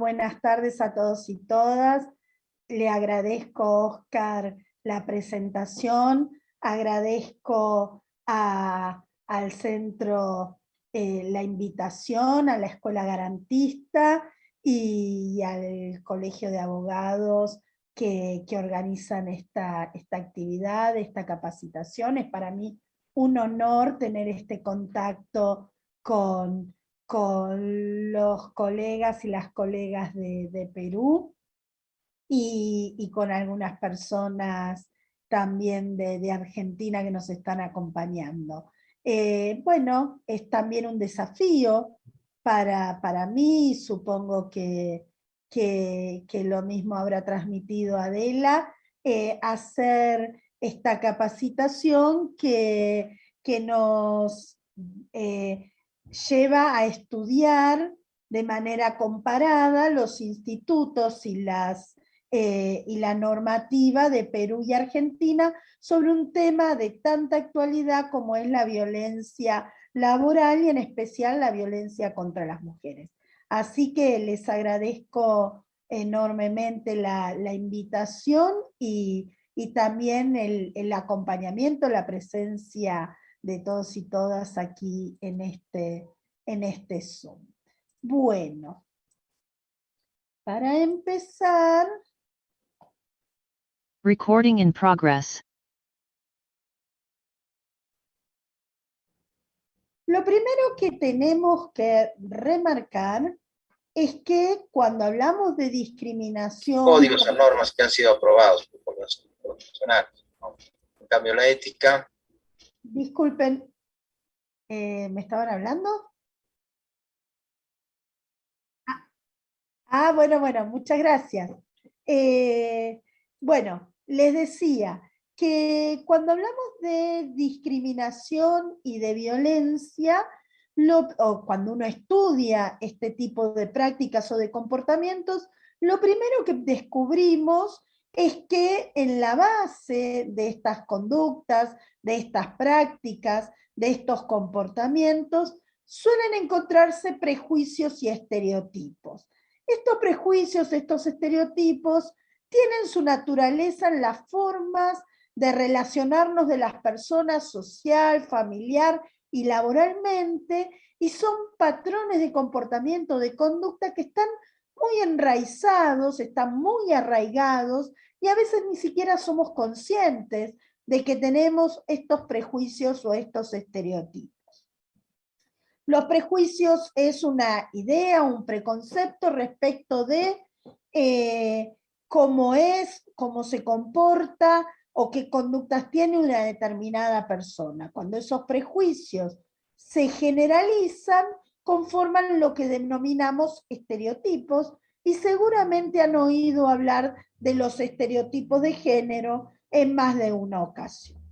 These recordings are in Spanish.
Buenas tardes a todos y todas. Le agradezco, Oscar, la presentación. Agradezco al centro la invitación, a la Escuela Garantista y al Colegio de Abogados que organizan esta actividad, esta capacitación. Es para mí un honor tener este contacto con los colegas y las colegas de Perú y con algunas personas también de Argentina que nos están acompañando. Bueno, es también un desafío para mí, supongo que lo mismo habrá transmitido Adela, hacer esta capacitación que nos lleva a estudiar de manera comparada los institutos y la normativa de Perú y Argentina sobre un tema de tanta actualidad como es la violencia laboral y en especial la violencia contra las mujeres. Así que les agradezco enormemente la invitación y también el acompañamiento, la presencia de todos y todas aquí en este Zoom. Bueno, para empezar... Recording in progress. Lo primero que tenemos que remarcar es que cuando hablamos de discriminación... Códigos o normas que han sido aprobados por los profesionales, ¿no? En cambio, la ética... Disculpen, ¿me estaban hablando? Bueno, muchas gracias. Bueno, les decía que cuando hablamos de discriminación y de violencia, o cuando uno estudia este tipo de prácticas o de comportamientos, lo primero que descubrimos es que en la base de estas conductas, de estas prácticas, de estos comportamientos, suelen encontrarse prejuicios y estereotipos. Estos prejuicios, estos estereotipos, tienen su naturaleza en las formas de relacionarnos de las personas social, familiar y laboralmente, y son patrones de comportamiento, de conducta que están muy enraizados, están muy arraigados, y a veces ni siquiera somos conscientes de que tenemos estos prejuicios o estos estereotipos. Los prejuicios es una idea, un preconcepto respecto de cómo es, cómo se comporta o qué conductas tiene una determinada persona. Cuando esos prejuicios se generalizan, conforman lo que denominamos estereotipos, y seguramente han oído hablar de los estereotipos de género en más de una ocasión.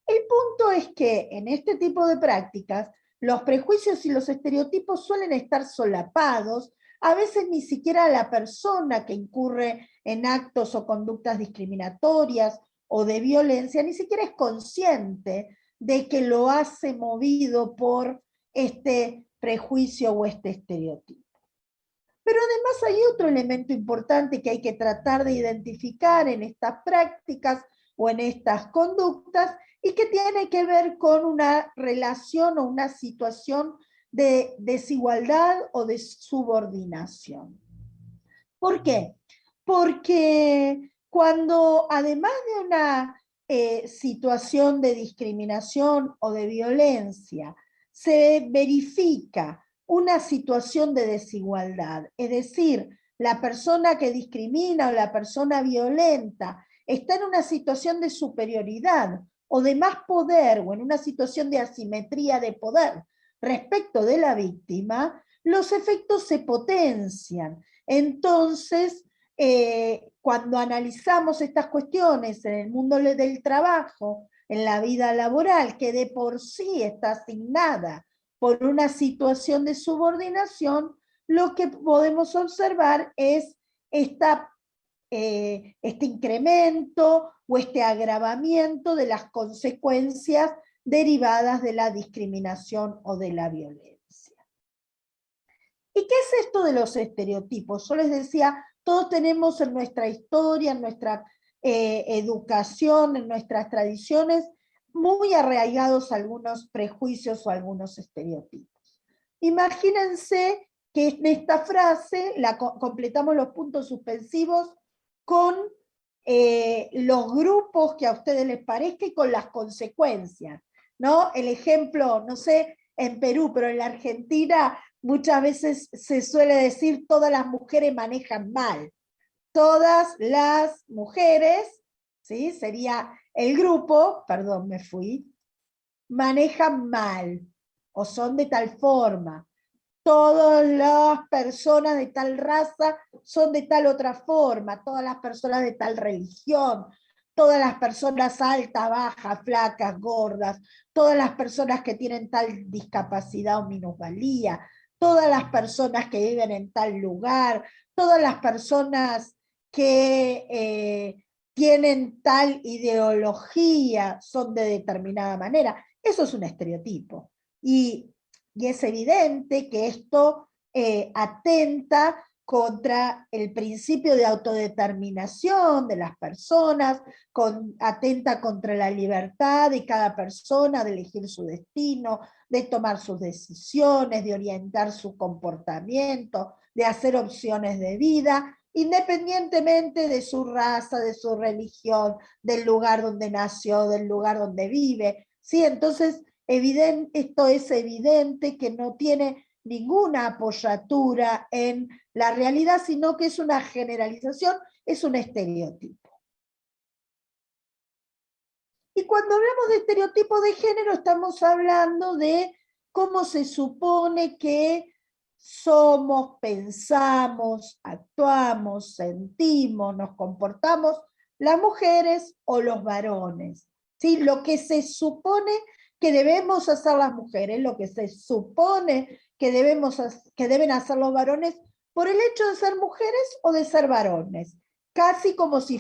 El punto es que en este tipo de prácticas, los prejuicios y los estereotipos suelen estar solapados, a veces ni siquiera la persona que incurre en actos o conductas discriminatorias o de violencia, ni siquiera es consciente de que lo hace movido por este prejuicio o este estereotipo. Pero además hay otro elemento importante que hay que tratar de identificar en estas prácticas o en estas conductas, y que tiene que ver con una relación o una situación de desigualdad o de subordinación. ¿Por qué? Porque cuando además de una situación de discriminación o de violencia, se verifica una situación de desigualdad, es decir, la persona que discrimina o la persona violenta está en una situación de superioridad o de más poder o en una situación de asimetría de poder respecto de la víctima, los efectos se potencian. Entonces, cuando analizamos estas cuestiones en el mundo del trabajo, en la vida laboral, que de por sí está asignada por una situación de subordinación, lo que podemos observar es este incremento o este agravamiento de las consecuencias derivadas de la discriminación o de la violencia. ¿Y qué es esto de los estereotipos? Yo les decía, todos tenemos en nuestra historia, en nuestra educación, en nuestras tradiciones, muy arraigados algunos prejuicios o algunos estereotipos. Imagínense que en esta frase completamos los puntos suspensivos con los grupos que a ustedes les parezca y con las consecuencias, ¿no? El ejemplo, no sé, en Perú, pero en la Argentina muchas veces se suele decir todas las mujeres manejan mal. Todas las mujeres, ¿sí? Sería el grupo, perdón, me fui, manejan mal o son de tal forma. Todas las personas de tal raza son de tal otra forma, todas las personas de tal religión, todas las personas altas, bajas, flacas, gordas, todas las personas que tienen tal discapacidad o minusvalía, todas las personas que viven en tal lugar, todas las personas que tienen tal ideología son de determinada manera. Eso es un estereotipo. Y es evidente que esto atenta contra el principio de autodeterminación de las personas, atenta contra la libertad de cada persona de elegir su destino, de tomar sus decisiones, de orientar su comportamiento, de hacer opciones de vida, independientemente de su raza, de su religión, del lugar donde nació, del lugar donde vive. ¿Sí? Entonces, esto es evidente que no tiene ninguna apoyatura en la realidad, sino que es una generalización, es un estereotipo. Y cuando hablamos de estereotipos de género, estamos hablando de cómo se supone que somos, pensamos, actuamos, sentimos, nos comportamos las mujeres o los varones. ¿Sí? Lo que se supone que debemos hacer las mujeres, lo que se supone que deben hacer los varones por el hecho de ser mujeres o de ser varones, casi como si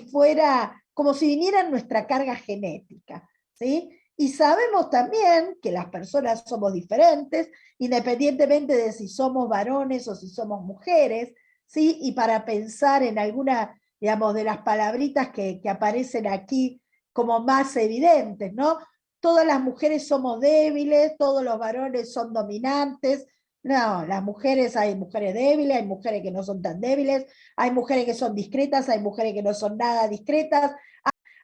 viniera en nuestra carga genética, ¿sí? Y sabemos también que las personas somos diferentes, independientemente de si somos varones o si somos mujeres, ¿sí? Y para pensar en alguna, digamos, de las palabritas que aparecen aquí como más evidentes, ¿no? Todas las mujeres somos débiles, todos los varones son dominantes. No, las mujeres, hay mujeres débiles, hay mujeres que no son tan débiles, hay mujeres que son discretas, hay mujeres que no son nada discretas,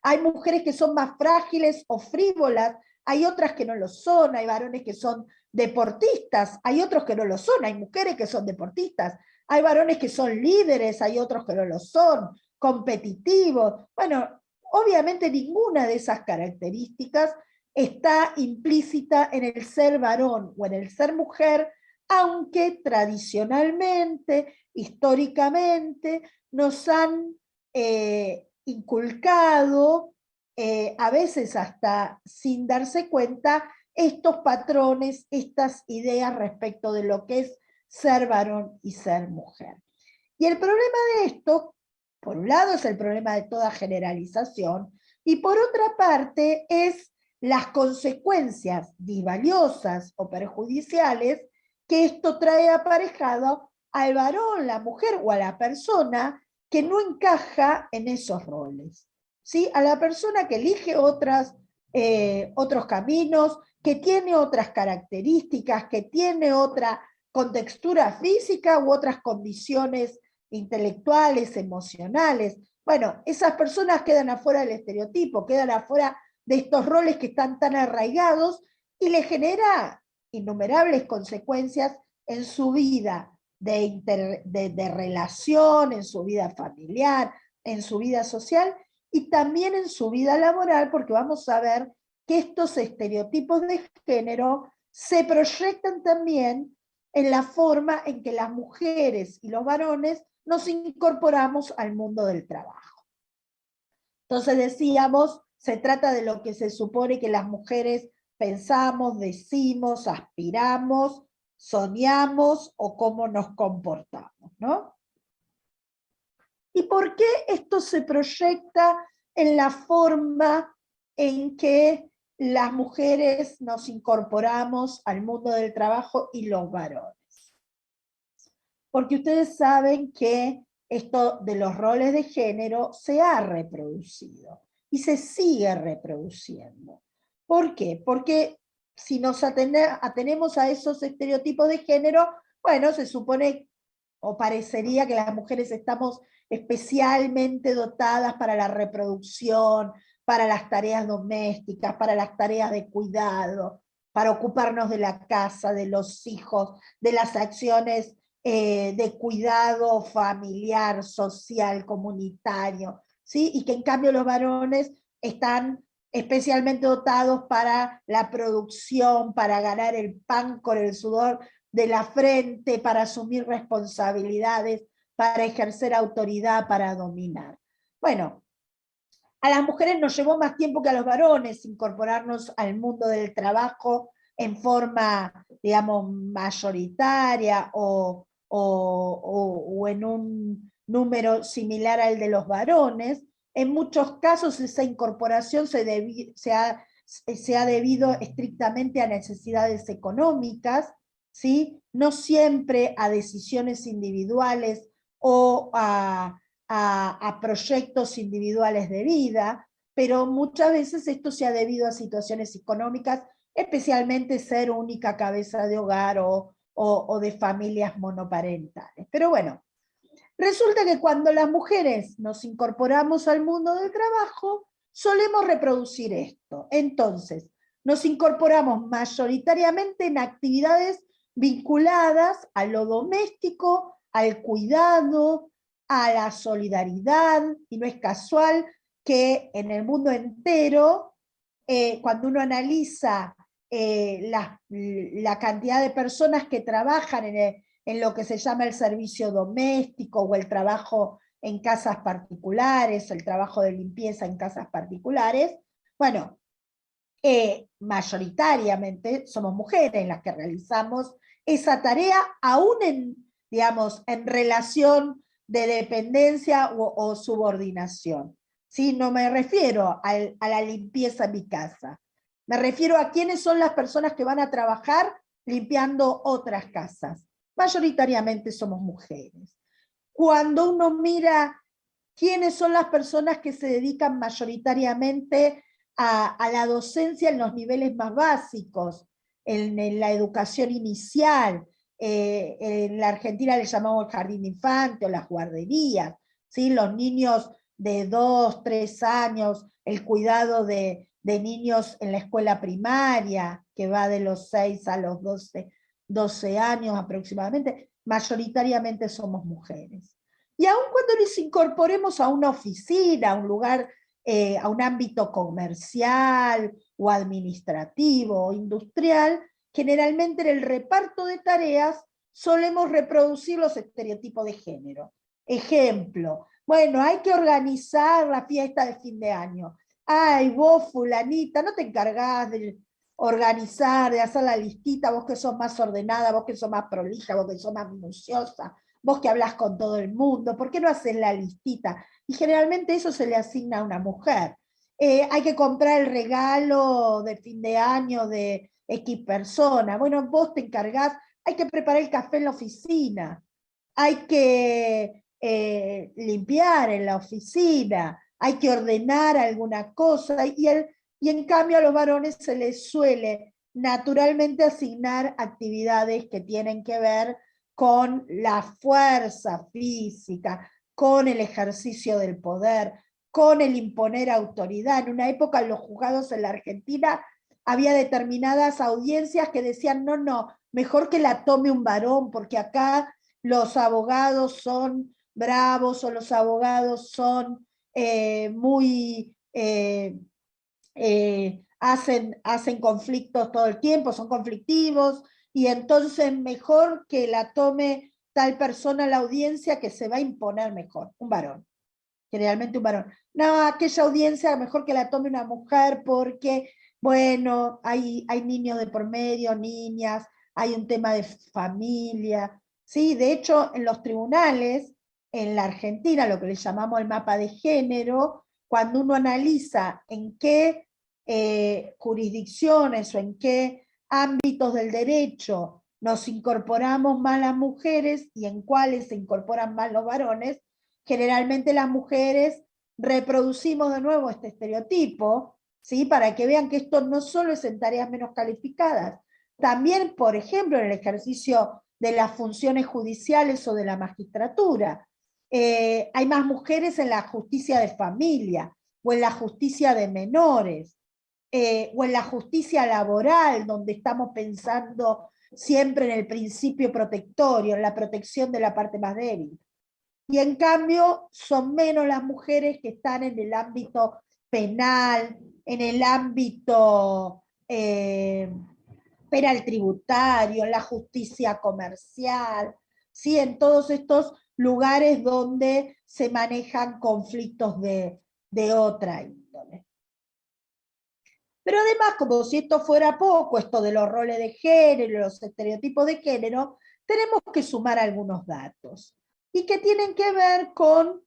hay mujeres que son más frágiles o frívolas, hay otras que no lo son, hay varones que son deportistas, hay otros que no lo son, hay mujeres que son deportistas, hay varones que son líderes, hay otros que no lo son, competitivos. Bueno, obviamente ninguna de esas características está implícita en el ser varón o en el ser mujer, aunque tradicionalmente, históricamente, nos han inculcado, a veces hasta sin darse cuenta, estos patrones, estas ideas respecto de lo que es ser varón y ser mujer. Y el problema de esto, por un lado, es el problema de toda generalización, y por otra parte es las consecuencias disvaliosas o perjudiciales que esto trae aparejado al varón, la mujer o a la persona que no encaja en esos roles. ¿Sí? A la persona que elige otros caminos, que tiene otras características, que tiene otra contextura física u otras condiciones intelectuales, emocionales. Bueno, esas personas quedan afuera del estereotipo, quedan afuera de estos roles que están tan arraigados y le genera innumerables consecuencias en su vida de relación, en su vida familiar, en su vida social y también en su vida laboral, porque vamos a ver que estos estereotipos de género se proyectan también en la forma en que las mujeres y los varones nos incorporamos al mundo del trabajo. Entonces decíamos, se trata de lo que se supone que las mujeres pensamos, decimos, aspiramos, soñamos o cómo nos comportamos, ¿no? ¿Y por qué esto se proyecta en la forma en que las mujeres nos incorporamos al mundo del trabajo y los varones? porque ustedes saben que esto de los roles de género se ha reproducido y se sigue reproduciendo. ¿Por qué? Porque si nos atenemos a esos estereotipos de género, bueno, se supone o parecería que las mujeres estamos especialmente dotadas para la reproducción, para las tareas domésticas, para las tareas de cuidado, para ocuparnos de la casa, de los hijos, de las acciones de cuidado familiar, social, comunitario, ¿sí? Y que en cambio los varones están especialmente dotados para la producción, para ganar el pan con el sudor de la frente, para asumir responsabilidades, para ejercer autoridad, para dominar. Bueno, a las mujeres nos llevó más tiempo que a los varones incorporarnos al mundo del trabajo en forma, digamos, mayoritaria o en un número similar al de los varones. En muchos casos esa incorporación se ha debido estrictamente a necesidades económicas, ¿sí? No siempre a decisiones individuales o a proyectos individuales de vida, pero muchas veces esto se ha debido a situaciones económicas, especialmente ser única cabeza de hogar o de familias monoparentales. Pero bueno, resulta que cuando las mujeres nos incorporamos al mundo del trabajo, solemos reproducir esto. Entonces, nos incorporamos mayoritariamente en actividades vinculadas a lo doméstico, al cuidado, a la solidaridad, y no es casual que en el mundo entero, cuando uno analiza la cantidad de personas que trabajan en lo que se llama el servicio doméstico o el trabajo en casas particulares, el trabajo de limpieza en casas particulares, bueno, mayoritariamente somos mujeres las que realizamos esa tarea, aún digamos, en relación de dependencia o subordinación. ¿Sí? No me refiero a la limpieza en mi casa, me refiero a quiénes son las personas que van a trabajar limpiando otras casas. Mayoritariamente somos mujeres. Cuando uno mira quiénes son las personas que se dedican mayoritariamente a la docencia en los niveles más básicos, en la educación inicial, en la Argentina le llamamos el jardín de infante o las guarderías, ¿sí? Los niños de 2, 3 años, el cuidado de niños en la escuela primaria, que va de los 6 a los 12 años aproximadamente, mayoritariamente somos mujeres. Y aun cuando nos incorporemos a una oficina, a un lugar, a un ámbito comercial o administrativo o industrial, generalmente en el reparto de tareas solemos reproducir los estereotipos de género. Ejemplo, bueno, hay que organizar la fiesta de fin de año. Ay, vos fulanita, no te encargás de organizar, de hacer la listita, vos que sos más ordenada, vos que sos más prolija, vos que sos más minuciosa, vos que hablas con todo el mundo, ¿por qué no haces la listita? Y generalmente eso se le asigna a una mujer. Hay que comprar el regalo de fin de año de X persona. Bueno, vos te encargás, hay que preparar el café en la oficina, hay que limpiar en la oficina, hay que ordenar alguna cosa, y en cambio a los varones se les suele naturalmente asignar actividades que tienen que ver con la fuerza física, con el ejercicio del poder, con el imponer autoridad. En una época en los juzgados en la Argentina había determinadas audiencias que decían, no, no, mejor que la tome un varón, porque acá los abogados son bravos o los abogados son muy... hacen conflictos todo el tiempo, son conflictivos, y entonces mejor que la tome tal persona la audiencia que se va a imponer mejor, un varón, generalmente un varón. No, aquella audiencia mejor que la tome una mujer porque, bueno, hay niños de por medio, niñas, hay un tema de familia, ¿sí? De hecho, en los tribunales, en la Argentina, lo que le llamamos el mapa de género, cuando uno analiza en qué jurisdicciones o en qué ámbitos del derecho nos incorporamos más las mujeres y en cuáles se incorporan más los varones, generalmente las mujeres reproducimos de nuevo este estereotipo, ¿sí? Para que vean que esto no solo es en tareas menos calificadas, también, por ejemplo, en el ejercicio de las funciones judiciales o de la magistratura. Hay más mujeres en la justicia de familia, o en la justicia de menores, o en la justicia laboral, donde estamos pensando siempre en el principio protectorio, en la protección de la parte más débil. Y en cambio son menos las mujeres que están en el ámbito penal, en el ámbito penal tributario, en la justicia comercial, ¿sí? En todos estos lugares donde se manejan conflictos de otra índole. Pero además, como si esto fuera poco, esto de los roles de género, los estereotipos de género, tenemos que sumar algunos datos, y que tienen que ver con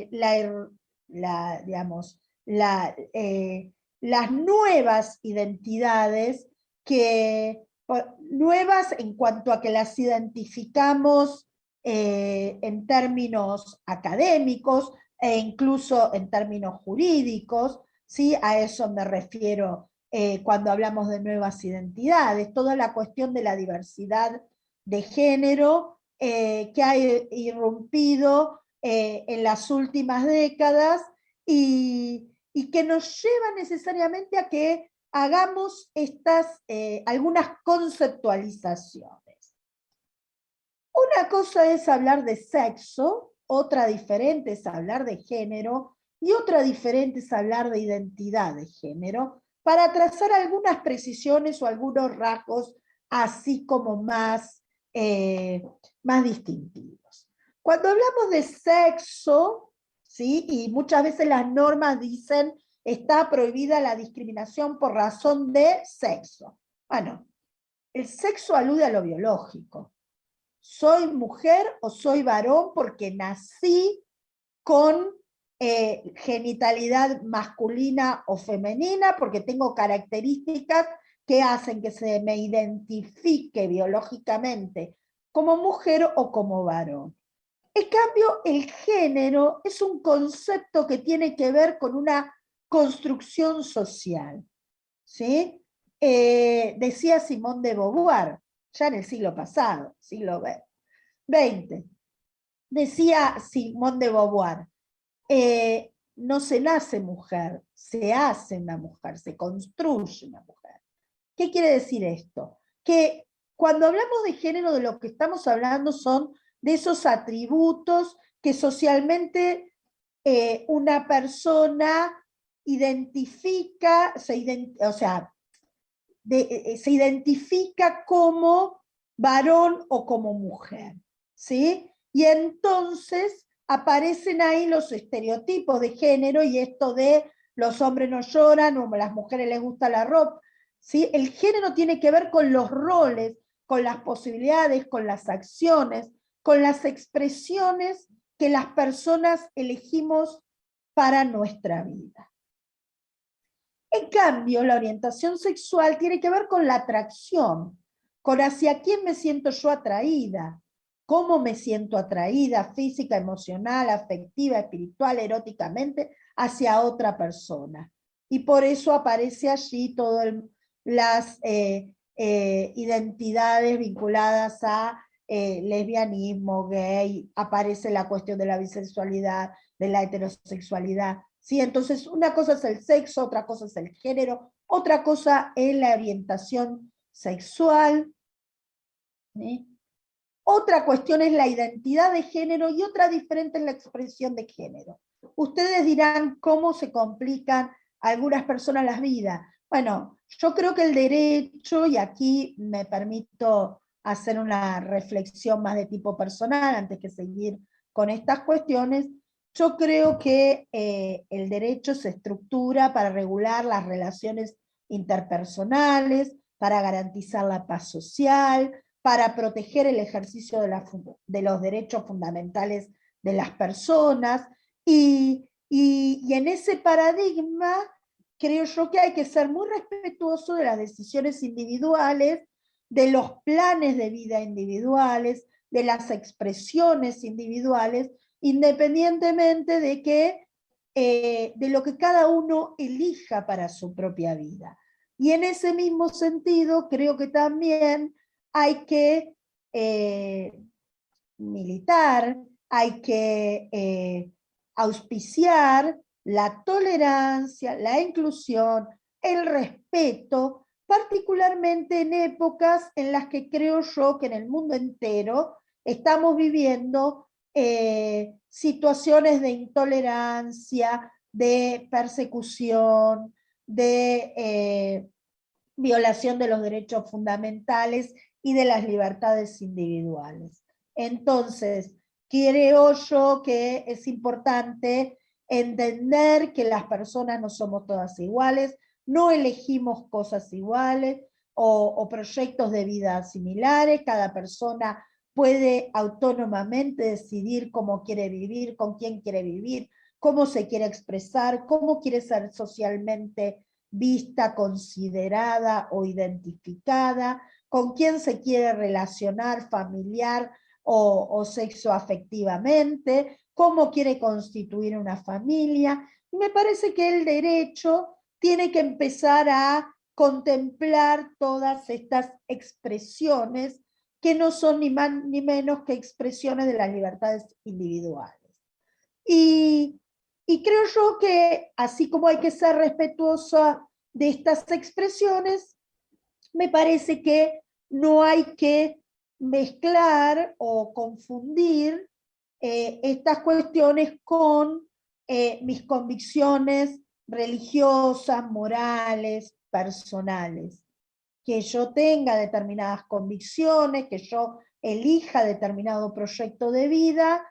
las nuevas identidades, nuevas en cuanto a que las identificamos en términos académicos e incluso en términos jurídicos, ¿sí? A eso me refiero cuando hablamos de nuevas identidades, toda la cuestión de la diversidad de género que ha irrumpido en las últimas décadas y que nos lleva necesariamente a que hagamos algunas conceptualizaciones. Una cosa es hablar de sexo, otra diferente es hablar de género, y otra diferente es hablar de identidad de género, para trazar algunas precisiones o algunos rasgos así como más distintivos. Cuando hablamos de sexo, ¿sí? Y muchas veces las normas dicen está prohibida la discriminación por razón de sexo. Bueno, el sexo alude a lo biológico. Soy mujer o soy varón porque nací con genitalidad masculina o femenina, porque tengo características que hacen que se me identifique biológicamente como mujer o como varón. En cambio, el género es un concepto que tiene que ver con una construcción social, ¿sí? Decía Simone de Beauvoir, ya en el siglo pasado, siglo XX, decía Simone de Beauvoir, no se nace mujer, se hace una mujer, se construye una mujer. ¿Qué quiere decir esto? Que cuando hablamos de género, de lo que estamos hablando son de esos atributos que socialmente una persona identifica, se identifica como varón o como mujer, ¿sí? Y entonces aparecen ahí los estereotipos de género y esto de los hombres no lloran o a las mujeres les gusta la ropa, ¿sí? El género tiene que ver con los roles, con las posibilidades, con las acciones, con las expresiones que las personas elegimos para nuestra vida. En cambio, la orientación sexual tiene que ver con la atracción, con hacia quién me siento yo atraída, cómo me siento atraída física, emocional, afectiva, espiritual, eróticamente, hacia otra persona. Y por eso aparece allí todas las identidades vinculadas a lesbianismo, gay, aparece la cuestión de la bisexualidad, de la heterosexualidad. ¿Sí? Entonces, una cosa es el sexo, otra cosa es el género, otra cosa es la orientación sexual, ¿sí? Otra cuestión es la identidad de género y otra diferente es la expresión de género. Ustedes dirán cómo se complican a algunas personas las vidas. Bueno, yo creo que el derecho, y aquí me permito hacer una reflexión más de tipo personal antes que seguir con estas cuestiones, yo creo que el derecho se estructura para regular las relaciones interpersonales, para garantizar la paz social, para proteger el ejercicio de los derechos fundamentales de las personas, y en ese paradigma creo yo que hay que ser muy respetuoso de las decisiones individuales de los planes de vida individuales, de las expresiones individuales, independientemente de que de lo que cada uno elija para su propia vida. Y en ese mismo sentido, creo que también hay que militar, hay que auspiciar la tolerancia, la inclusión, el respeto, particularmente en épocas en las que creo yo que en el mundo entero estamos viviendo situaciones de intolerancia, de persecución, de violación de los derechos fundamentales y de las libertades individuales. Entonces, creo yo que es importante entender que las personas no somos todas iguales, no elegimos cosas iguales o proyectos de vida similares, cada persona puede autónomamente decidir cómo quiere vivir, con quién quiere vivir, cómo se quiere expresar, cómo quiere ser socialmente vista, considerada o identificada, con quién se quiere relacionar familiar o sexoafectivamente, cómo quiere constituir una familia. Y me parece que el derecho tiene que empezar a contemplar todas estas expresiones que no son ni más ni menos que expresiones de las libertades individuales. Y creo yo que así como hay que ser respetuosa de estas expresiones, me parece que no hay que mezclar o confundir estas cuestiones con mis convicciones religiosas, morales, personales. Que yo tenga determinadas convicciones, que yo elija determinado proyecto de vida,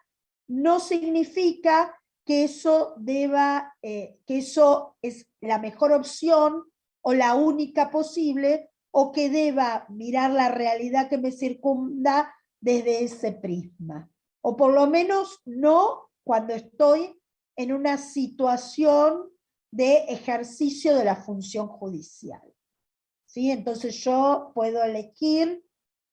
no significa que eso que eso es la mejor opción o la única posible, o que deba mirar la realidad que me circunda desde ese prisma. O por lo menos no cuando estoy en una situación de ejercicio de la función judicial. ¿Sí? Entonces yo puedo elegir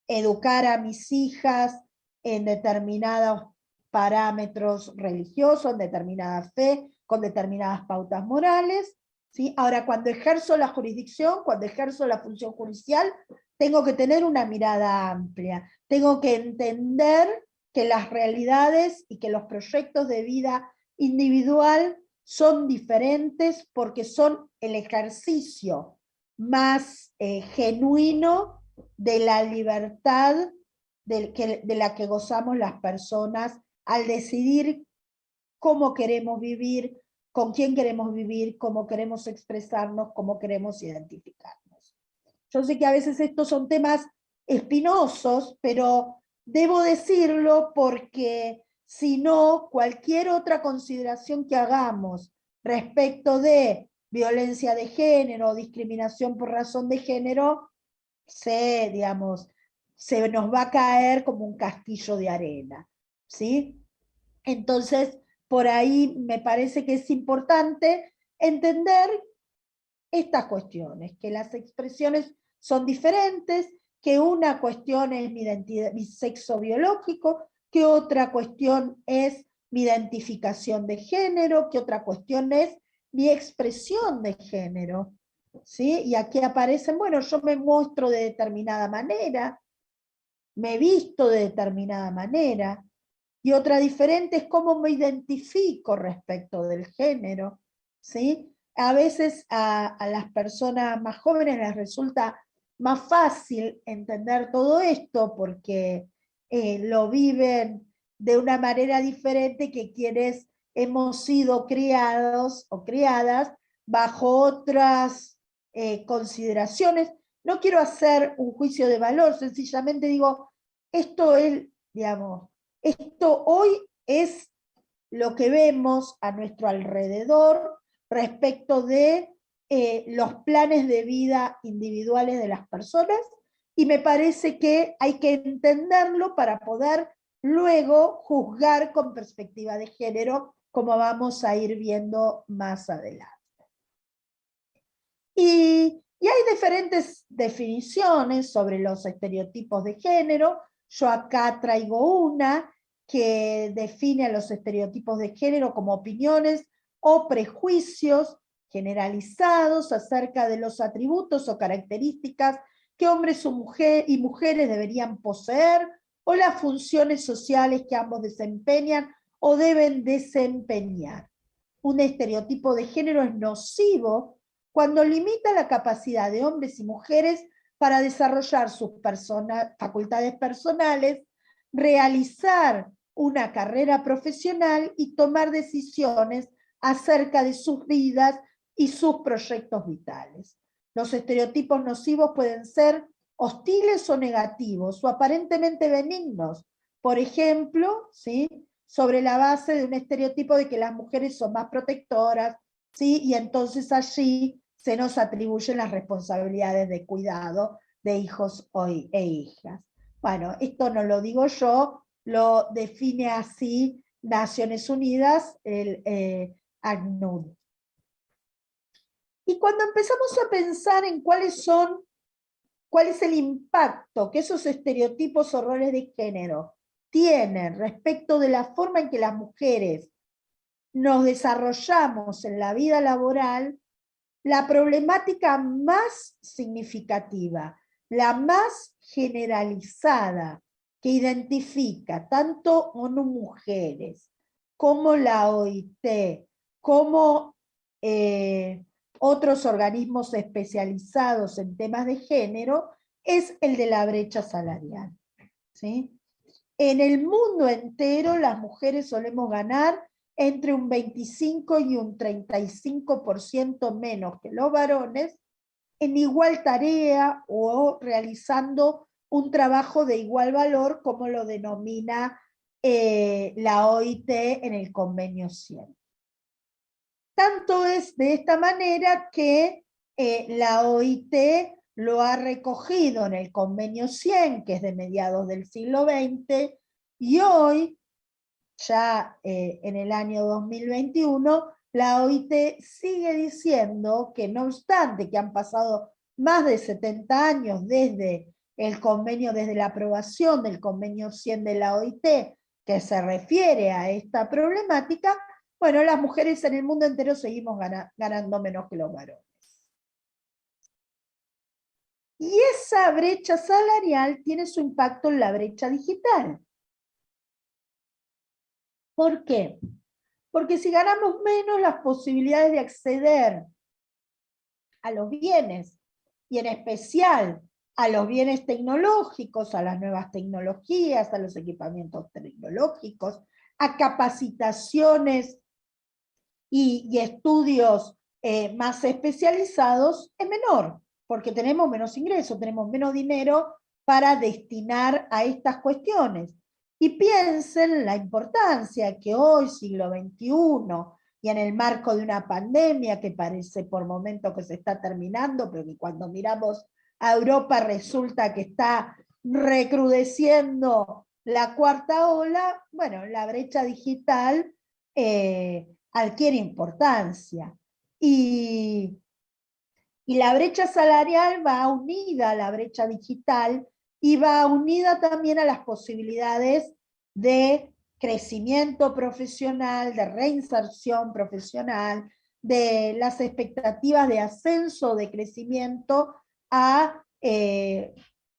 educar a mis hijas en determinados parámetros religiosos, en determinada fe, con determinadas pautas morales. ¿Sí? Ahora, cuando ejerzo la jurisdicción, cuando ejerzo la función judicial, tengo que tener una mirada amplia. Tengo que entender que las realidades y que los proyectos de vida individual son diferentes porque son el ejercicio más genuino de la libertad de la que gozamos las personas al decidir cómo queremos vivir, con quién queremos vivir, cómo queremos expresarnos, cómo queremos identificarnos. Yo sé que a veces estos son temas espinosos, pero debo decirlo porque si no, cualquier otra consideración que hagamos respecto de violencia de género o discriminación por razón de género, digamos, se nos va a caer como un castillo de arena, ¿sí? Entonces, por ahí me parece que es importante entender estas cuestiones, que las expresiones son diferentes, que una cuestión es mi identidad, mi sexo biológico, que otra cuestión es mi identificación de género, que otra cuestión es mi expresión de género. ¿Sí? Y aquí aparecen, bueno, yo me muestro de determinada manera, me visto de determinada manera, y otra diferente es cómo me identifico respecto del género, ¿sí? A veces a las personas más jóvenes les resulta más fácil entender todo esto porque lo viven de una manera diferente que quienes hemos sido criados o criadas bajo otras consideraciones. No quiero hacer un juicio de valor, sencillamente digo, esto es, digamos, esto hoy es lo que vemos a nuestro alrededor respecto de los planes de vida individuales de las personas, y me parece que hay que entenderlo para poder luego juzgar con perspectiva de género, como vamos a ir viendo más adelante. Y Y hay diferentes definiciones sobre los estereotipos de género. Yo acá traigo una que define a los estereotipos de género como opiniones o prejuicios generalizados acerca de los atributos o características que hombres y mujeres deberían poseer, o las funciones sociales que ambos desempeñan o deben desempeñar. Un estereotipo de género es nocivo cuando limita la capacidad de hombres y mujeres para desarrollar sus facultades personales, realizar una carrera profesional y tomar decisiones acerca de sus vidas y sus proyectos vitales. Los estereotipos nocivos pueden ser hostiles o negativos o aparentemente benignos. Por ejemplo, ¿sí?, sobre la base de un estereotipo de que las mujeres son más protectoras, ¿sí?, y entonces allí se nos atribuyen las responsabilidades de cuidado de hijos e hijas. Bueno, esto no lo digo yo, lo define así Naciones Unidas, el ACNUR. Y cuando empezamos a pensar en cuál es el impacto que esos estereotipos o roles de género tienen respecto de la forma en que las mujeres nos desarrollamos en la vida laboral, la problemática más significativa, la más generalizada, que identifica tanto ONU Mujeres como la OIT, como otros organismos especializados en temas de género, es el de la brecha salarial, ¿sí? En el mundo entero las mujeres solemos ganar entre un 25 y un 35% menos que los varones en igual tarea o realizando un trabajo de igual valor, como lo denomina la OIT en el convenio 100. Tanto es de esta manera que la OIT lo ha recogido en el convenio 100, que es de mediados del siglo XX, y hoy, ya en el año 2021, la OIT sigue diciendo que no obstante que han pasado más de 70 años desde el convenio, desde la aprobación del convenio 100 de la OIT, que se refiere a esta problemática, bueno, las mujeres en el mundo entero seguimos ganando menos que los varones. Y esa brecha salarial tiene su impacto en la brecha digital. ¿Por qué? Porque si ganamos menos, las posibilidades de acceder a los bienes, y en especial a los bienes tecnológicos, a las nuevas tecnologías, a los equipamientos tecnológicos, a capacitaciones y estudios más especializados, es menor, porque tenemos menos ingresos, tenemos menos dinero para destinar a estas cuestiones. Y piensen la importancia que hoy, siglo XXI, y en el marco de una pandemia que parece por momentos que se está terminando, pero que cuando miramos a Europa resulta que está recrudeciendo la cuarta ola, bueno, la brecha digital adquiere importancia. Y la brecha salarial va unida a la brecha digital y va unida también a las posibilidades de crecimiento profesional, de reinserción profesional, de las expectativas de ascenso, de crecimiento a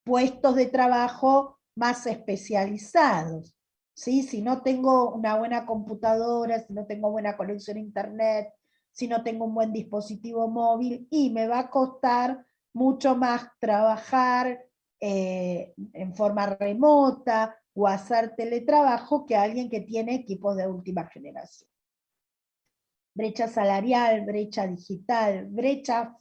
puestos de trabajo más especializados. ¿Sí? Si no tengo una buena computadora, si no tengo buena conexión a internet, si no tengo un buen dispositivo móvil, y me va a costar mucho más trabajar en forma remota o hacer teletrabajo que alguien que tiene equipos de última generación. Brecha salarial, brecha digital, brecha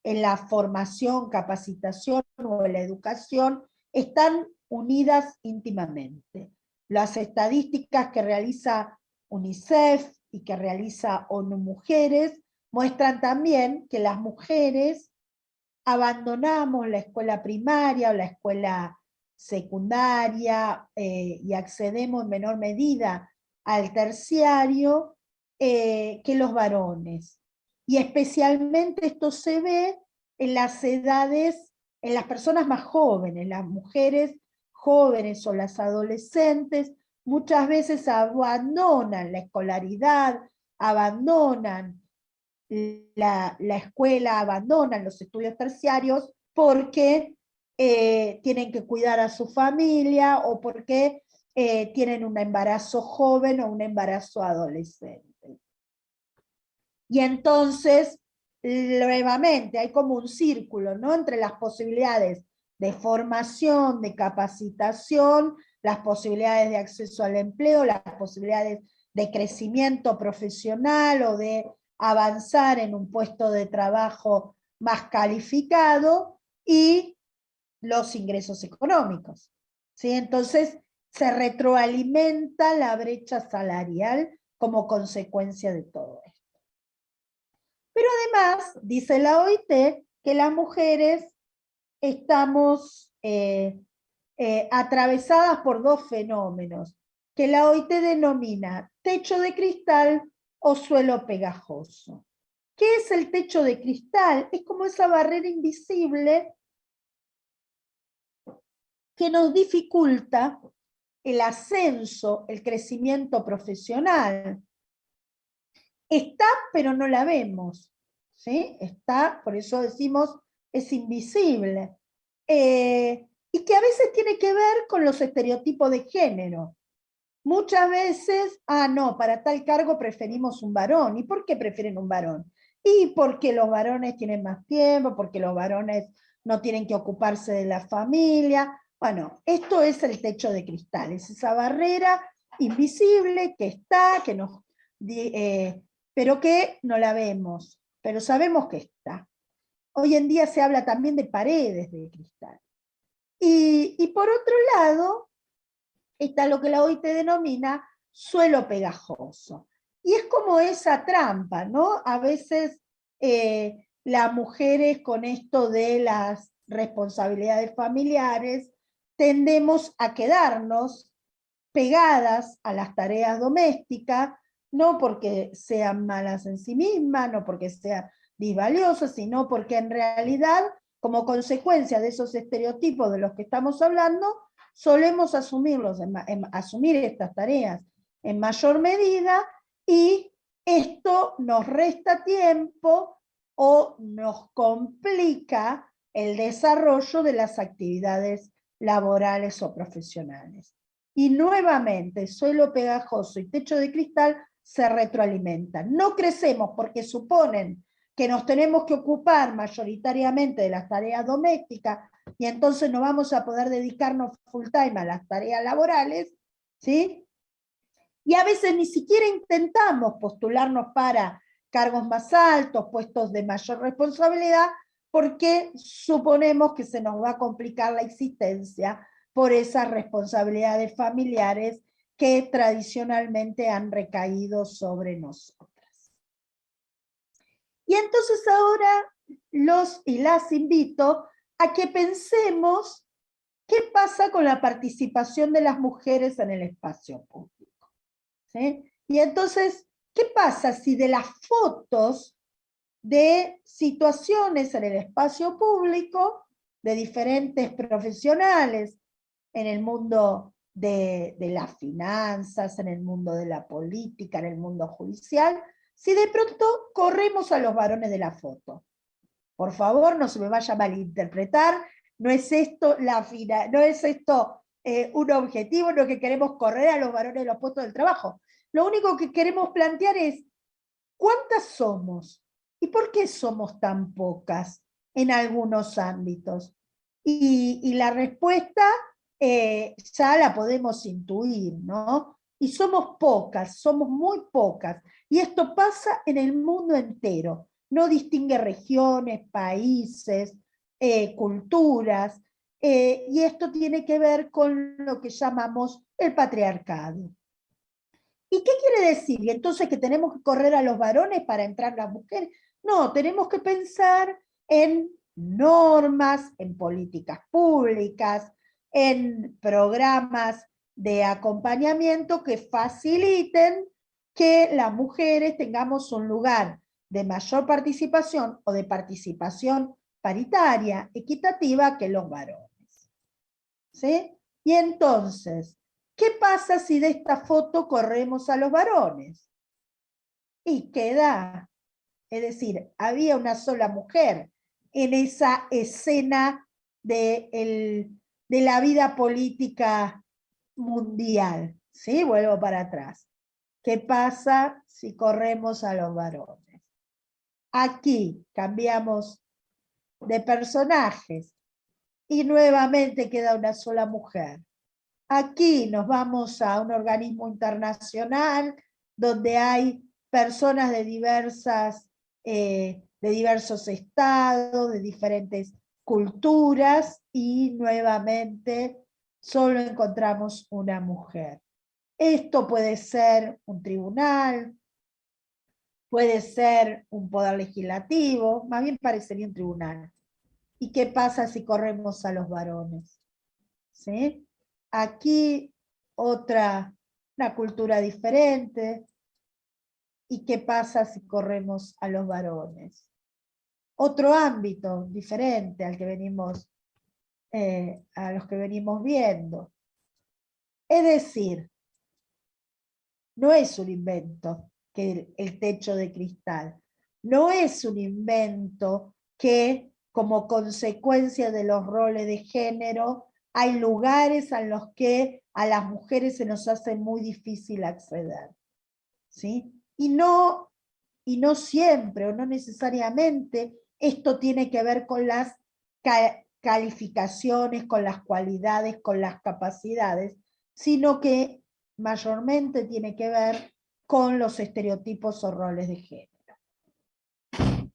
en la formación, capacitación o en la educación, están unidas íntimamente. Las estadísticas que realiza UNICEF y que realiza ONU Mujeres muestran también que las mujeres abandonamos la escuela primaria o la escuela secundaria y accedemos en menor medida al terciario que los varones. Y especialmente esto se ve en las edades, en las personas más jóvenes, las mujeres jóvenes o las adolescentes, muchas veces abandonan la escolaridad, abandonan la escuela, abandonan los estudios terciarios porque tienen que cuidar a su familia o porque tienen un embarazo joven o un embarazo adolescente. Y entonces, nuevamente, hay como un círculo, ¿no?, entre las posibilidades de formación, de capacitación, las posibilidades de acceso al empleo, las posibilidades de crecimiento profesional o de avanzar en un puesto de trabajo más calificado y los ingresos económicos, ¿sí? Entonces, se retroalimenta la brecha salarial como consecuencia de todo esto. Pero además, dice la OIT, que las mujeres estamos atravesadas por dos fenómenos, que la OIT denomina techo de cristal o suelo pegajoso. ¿Qué es el techo de cristal? Es como esa barrera invisible que nos dificulta el ascenso, el crecimiento profesional. Está, pero no la vemos, ¿sí? Está, por eso decimos, es invisible. Y que a veces tiene que ver con los estereotipos de género. Muchas veces, no, para tal cargo preferimos un varón. ¿Y por qué prefieren un varón? Y porque los varones tienen más tiempo, porque los varones no tienen que ocuparse de la familia. Bueno, esto es el techo de cristal, es esa barrera invisible que está, que nos, pero que no la vemos, pero sabemos que está. Hoy en día se habla también de paredes de cristal. Y por otro lado, está lo que la OIT denomina suelo pegajoso. Y es como esa trampa, ¿no? A veces las mujeres con esto de las responsabilidades familiares tendemos a quedarnos pegadas a las tareas domésticas, no porque sean malas en sí mismas, no porque sean disvaliosas, sino porque en realidad, como consecuencia de esos estereotipos de los que estamos hablando, solemos asumir estas tareas en mayor medida y esto nos resta tiempo o nos complica el desarrollo de las actividades laborales o profesionales. Y nuevamente, suelo pegajoso y techo de cristal se retroalimentan. No crecemos porque suponen que nos tenemos que ocupar mayoritariamente de las tareas domésticas y entonces no vamos a poder dedicarnos full time a las tareas laborales, ¿sí? Y a veces ni siquiera intentamos postularnos para cargos más altos, puestos de mayor responsabilidad, porque suponemos que se nos va a complicar la existencia por esas responsabilidades familiares que tradicionalmente han recaído sobre nosotras. Y entonces ahora los y las invito a que pensemos qué pasa con la participación de las mujeres en el espacio público, ¿sí? Y entonces, ¿qué pasa si de las fotos de situaciones en el espacio público de diferentes profesionales en el mundo de las finanzas, en el mundo de la política, en el mundo judicial, si de pronto corremos a los varones de la foto? Por favor, no se me vaya a malinterpretar, no es esto no es esto un objetivo, no es que queremos correr a los varones de los puestos del trabajo. Lo único que queremos plantear es, ¿cuántas somos? ¿Y por qué somos tan pocas en algunos ámbitos? Y la respuesta ya la podemos intuir, ¿no? Y somos pocas, somos muy pocas. Y esto pasa en el mundo entero. No distingue regiones, países, culturas. Y esto tiene que ver con lo que llamamos el patriarcado. ¿Y qué quiere decir? ¿Y entonces que tenemos que correr a los varones para entrar las mujeres? No, tenemos que pensar en normas, en políticas públicas, en programas de acompañamiento que faciliten que las mujeres tengamos un lugar de mayor participación o de participación paritaria, equitativa que los varones. ¿Sí? Y entonces, ¿qué pasa si de esta foto corremos a los varones? Y queda, es decir, había una sola mujer en esa escena de la vida política mundial. ¿Sí? Vuelvo para atrás. ¿Qué pasa si corremos a los varones? Aquí cambiamos de personajes y nuevamente queda una sola mujer. Aquí nos vamos a un organismo internacional donde hay personas de diversos estados, de diferentes culturas, y nuevamente solo encontramos una mujer. Esto puede ser un tribunal, puede ser un poder legislativo, más bien parecería un tribunal. ¿Y qué pasa si corremos a los varones? ¿Sí? Aquí una cultura diferente. ¿Y qué pasa si corremos a los varones? Otro ámbito diferente a los que venimos viendo. Es decir, no es un invento que el techo de cristal, no es un invento que como consecuencia de los roles de género hay lugares en los que a las mujeres se nos hace muy difícil acceder. ¿Sí? Y no siempre o no necesariamente esto tiene que ver con las calificaciones, con las cualidades, con las capacidades, sino que mayormente tiene que ver con los estereotipos o roles de género.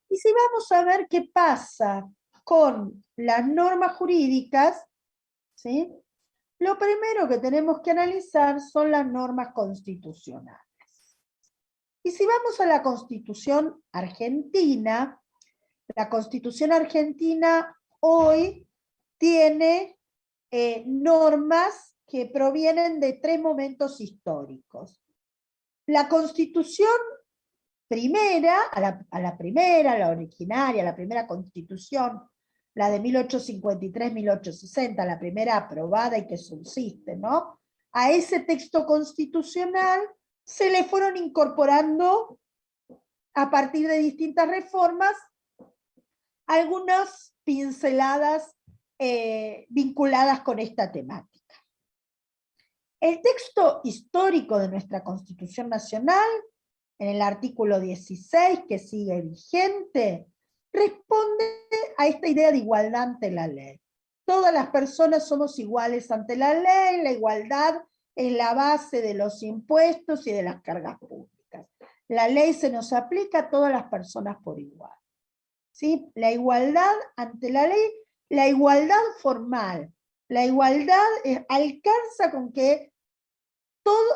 Y si vamos a ver qué pasa con las normas jurídicas, ¿sí? Lo primero que tenemos que analizar son las normas constitucionales. Y si vamos a la Constitución Argentina, la Constitución Argentina hoy tiene normas que provienen de 3 momentos históricos. La Constitución primera, la originaria, la primera Constitución, la de 1853-1860, la primera aprobada y que subsiste, ¿no? A ese texto constitucional se le fueron incorporando a partir de distintas reformas algunas pinceladas vinculadas con esta temática. El texto histórico de nuestra Constitución Nacional, en el artículo 16, que sigue vigente, responde a esta idea de igualdad ante la ley. Todas las personas somos iguales ante la ley, la igualdad es la base de los impuestos y de las cargas públicas. La ley se nos aplica a todas las personas por igual. ¿Sí? La igualdad ante la ley, la igualdad formal, la igualdad alcanza con que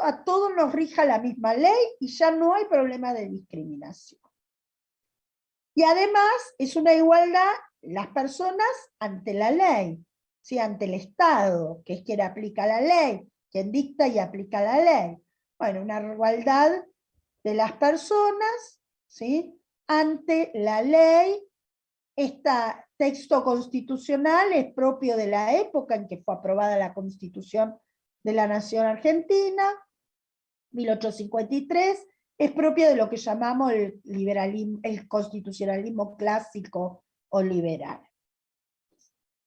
a todos nos rija la misma ley y ya no hay problema de discriminación. Y además es una igualdad las personas ante la ley, ¿sí? Ante el Estado, que es quien aplica la ley, quien dicta y aplica la ley. Bueno, una igualdad de las personas, ¿sí? Ante la ley. Este texto constitucional es propio de la época en que fue aprobada la Constitución de la Nación Argentina, 1853, es propio de lo que llamamos el constitucionalismo clásico o liberal.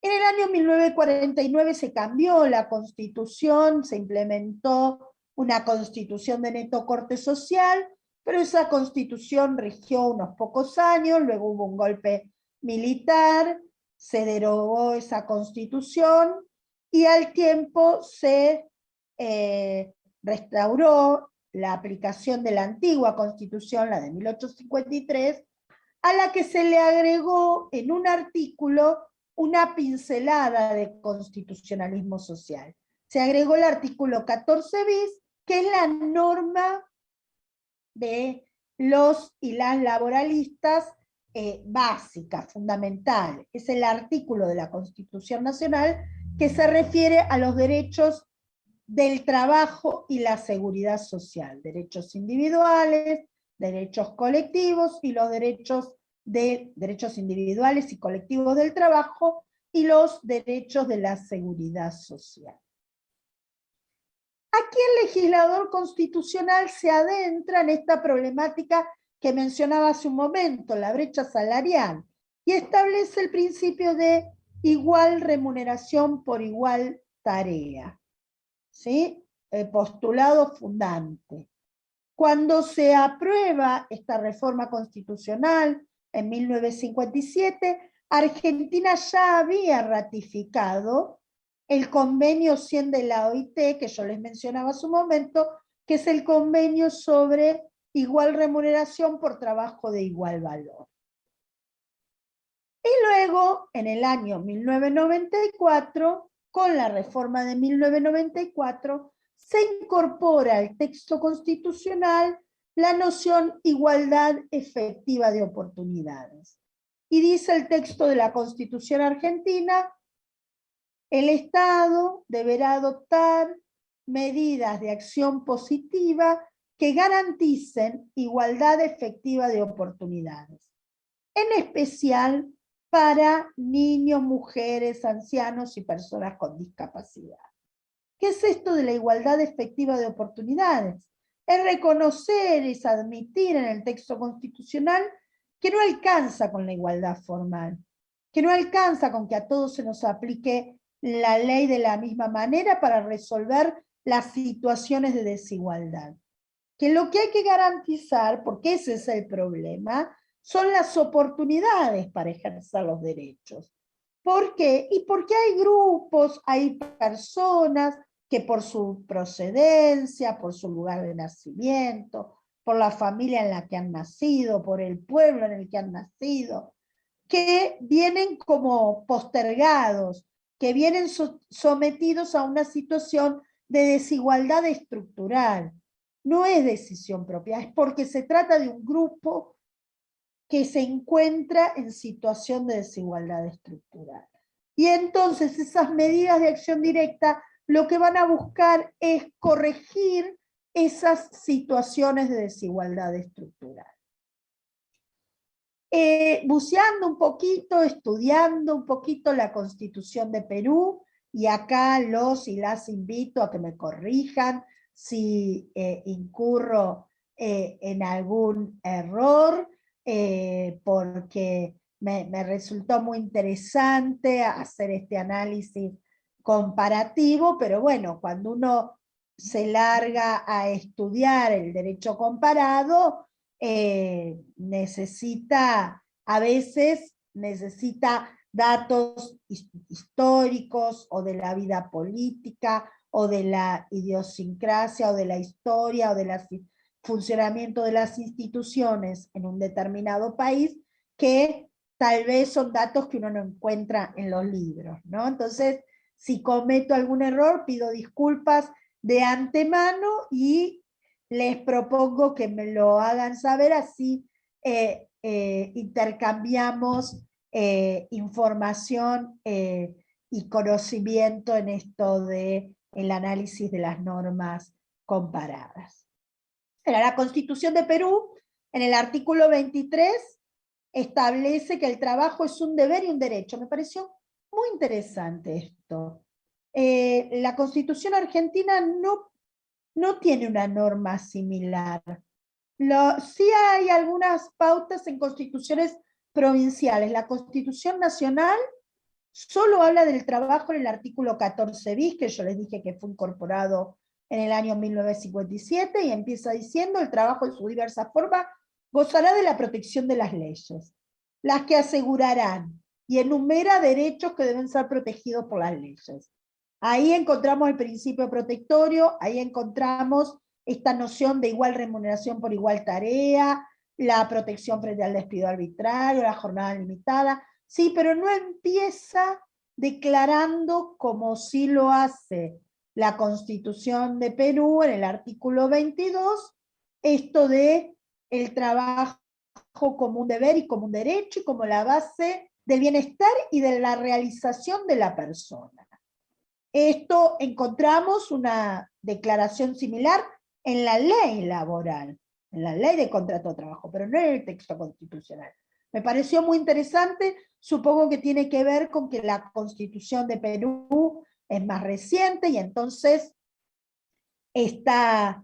En el año 1949 se cambió la Constitución, se implementó una Constitución de neto corte social, pero esa Constitución rigió unos pocos años, luego hubo un golpe militar, se derogó esa Constitución y al tiempo se restauró la aplicación de la antigua Constitución, la de 1853, a la que se le agregó en un artículo una pincelada de constitucionalismo social. Se agregó el artículo 14 bis, que es la norma de los y las laboralistas básica, fundamental. Es el artículo de la Constitución Nacional que se refiere a los derechos del trabajo y la seguridad social, derechos individuales, derechos colectivos y los derechos de derechos individuales y colectivos del trabajo y los derechos de la seguridad social. Aquí el legislador constitucional se adentra en esta problemática que mencionaba hace un momento, la brecha salarial, y establece el principio de igual remuneración por igual tarea, ¿sí? El postulado fundante. Cuando se aprueba esta reforma constitucional en 1957, Argentina ya había ratificado el convenio 100 de la OIT, que yo les mencionaba hace un momento, que es el convenio sobre igual remuneración por trabajo de igual valor. Y luego, en el año 1994, con la reforma de 1994, se incorpora al texto constitucional la noción igualdad efectiva de oportunidades. Y dice el texto de la Constitución argentina: el Estado deberá adoptar medidas de acción positiva que garanticen igualdad efectiva de oportunidades, en especial para niños, mujeres, ancianos y personas con discapacidad. ¿Qué es esto de la igualdad efectiva de oportunidades? Es reconocer, es admitir en el texto constitucional que no alcanza con la igualdad formal, que no alcanza con que a todos se nos aplique la ley de la misma manera para resolver las situaciones de desigualdad. Que lo que hay que garantizar, porque ese es el problema, son las oportunidades para ejercer los derechos. ¿Por qué? Y porque hay grupos, hay personas que por su procedencia, por su lugar de nacimiento, por la familia en la que han nacido, por el pueblo en el que han nacido, que vienen como postergados, que vienen sometidos a una situación de desigualdad estructural. No es decisión propia, es porque se trata de un grupo que se encuentra en situación de desigualdad estructural. Y entonces esas medidas de acción directa lo que van a buscar es corregir esas situaciones de desigualdad estructural. Buceando un poquito, estudiando un poquito la Constitución de Perú, y acá los y las invito a que me corrijan si incurro en algún error, porque me resultó muy interesante hacer este análisis comparativo, pero bueno, cuando uno se larga a estudiar el derecho comparado, a veces necesita datos históricos o de la vida política o de la idiosincrasia o de la historia o del funcionamiento de las instituciones en un determinado país, que tal vez son datos que uno no encuentra en los libros, ¿no? Entonces, si cometo algún error, pido disculpas de antemano y les propongo que me lo hagan saber, así intercambiamos información y conocimiento en esto del análisis de las normas comparadas. La Constitución de Perú, en el artículo 23, establece que el trabajo es un deber y un derecho. Me pareció muy interesante esto. La Constitución argentina no tiene una norma similar. Sí hay algunas pautas en constituciones provinciales. La Constitución Nacional solo habla del trabajo en el artículo 14 bis, que yo les dije que fue incorporado en el año 1957, y empieza diciendo: el trabajo en su diversa forma gozará de la protección de las leyes, las que asegurarán, y enumera derechos que deben ser protegidos por las leyes. Ahí encontramos el principio protectorio, ahí encontramos esta noción de igual remuneración por igual tarea, la protección frente al despido arbitrario, la jornada limitada. Sí, pero no empieza declarando, como sí lo hace la Constitución de Perú en el artículo 22, esto de el trabajo como un deber y como un derecho y como la base del bienestar y de la realización de la persona. Esto encontramos una declaración similar en la ley laboral, en la ley de contrato de trabajo, pero no en el texto constitucional. Me pareció muy interesante, supongo que tiene que ver con que la Constitución de Perú es más reciente y entonces está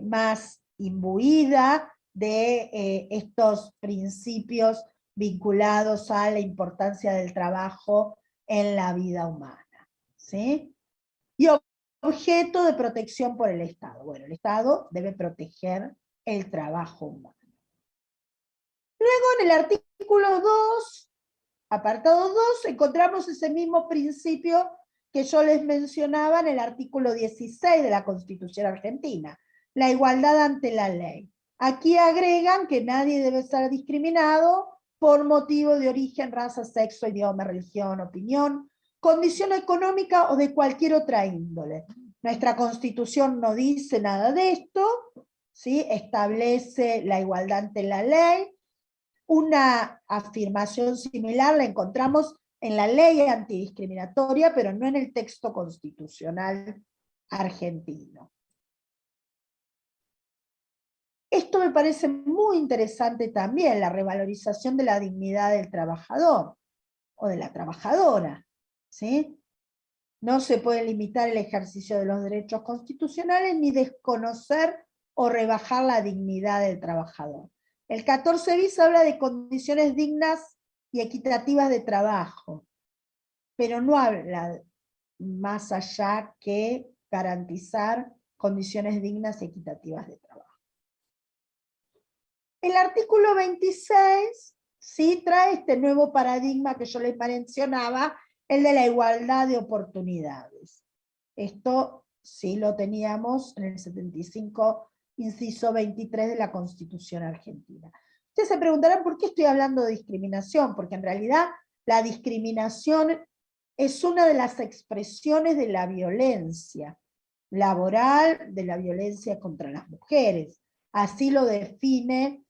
más imbuida de estos principios vinculados a la importancia del trabajo en la vida humana, ¿sí? Y objeto de protección por el Estado. Bueno, el Estado debe proteger el trabajo humano. Luego, en el artículo 2, apartado 2, encontramos ese mismo principio que yo les mencionaba en el artículo 16 de la Constitución Argentina, la igualdad ante la ley. Aquí agregan que nadie debe ser discriminado por motivo de origen, raza, sexo, idioma, religión, opinión, condición económica o de cualquier otra índole. Nuestra Constitución no dice nada de esto, ¿sí? Establece la igualdad ante la ley. Una afirmación similar la encontramos en la ley antidiscriminatoria, pero no en el texto constitucional argentino. Esto me parece muy interesante también, la revalorización de la dignidad del trabajador o de la trabajadora, ¿sí? No se puede limitar el ejercicio de los derechos constitucionales ni desconocer o rebajar la dignidad del trabajador. El 14 bis habla de condiciones dignas y equitativas de trabajo, pero no habla más allá que garantizar condiciones dignas y equitativas de trabajo. El artículo 26 sí trae este nuevo paradigma que yo les mencionaba, el de la igualdad de oportunidades. Esto sí lo teníamos en el 75, inciso 23 de la Constitución Argentina. Ustedes se preguntarán por qué estoy hablando de discriminación, porque en realidad la discriminación es una de las expresiones de la violencia laboral, de la violencia contra las mujeres. Así lo define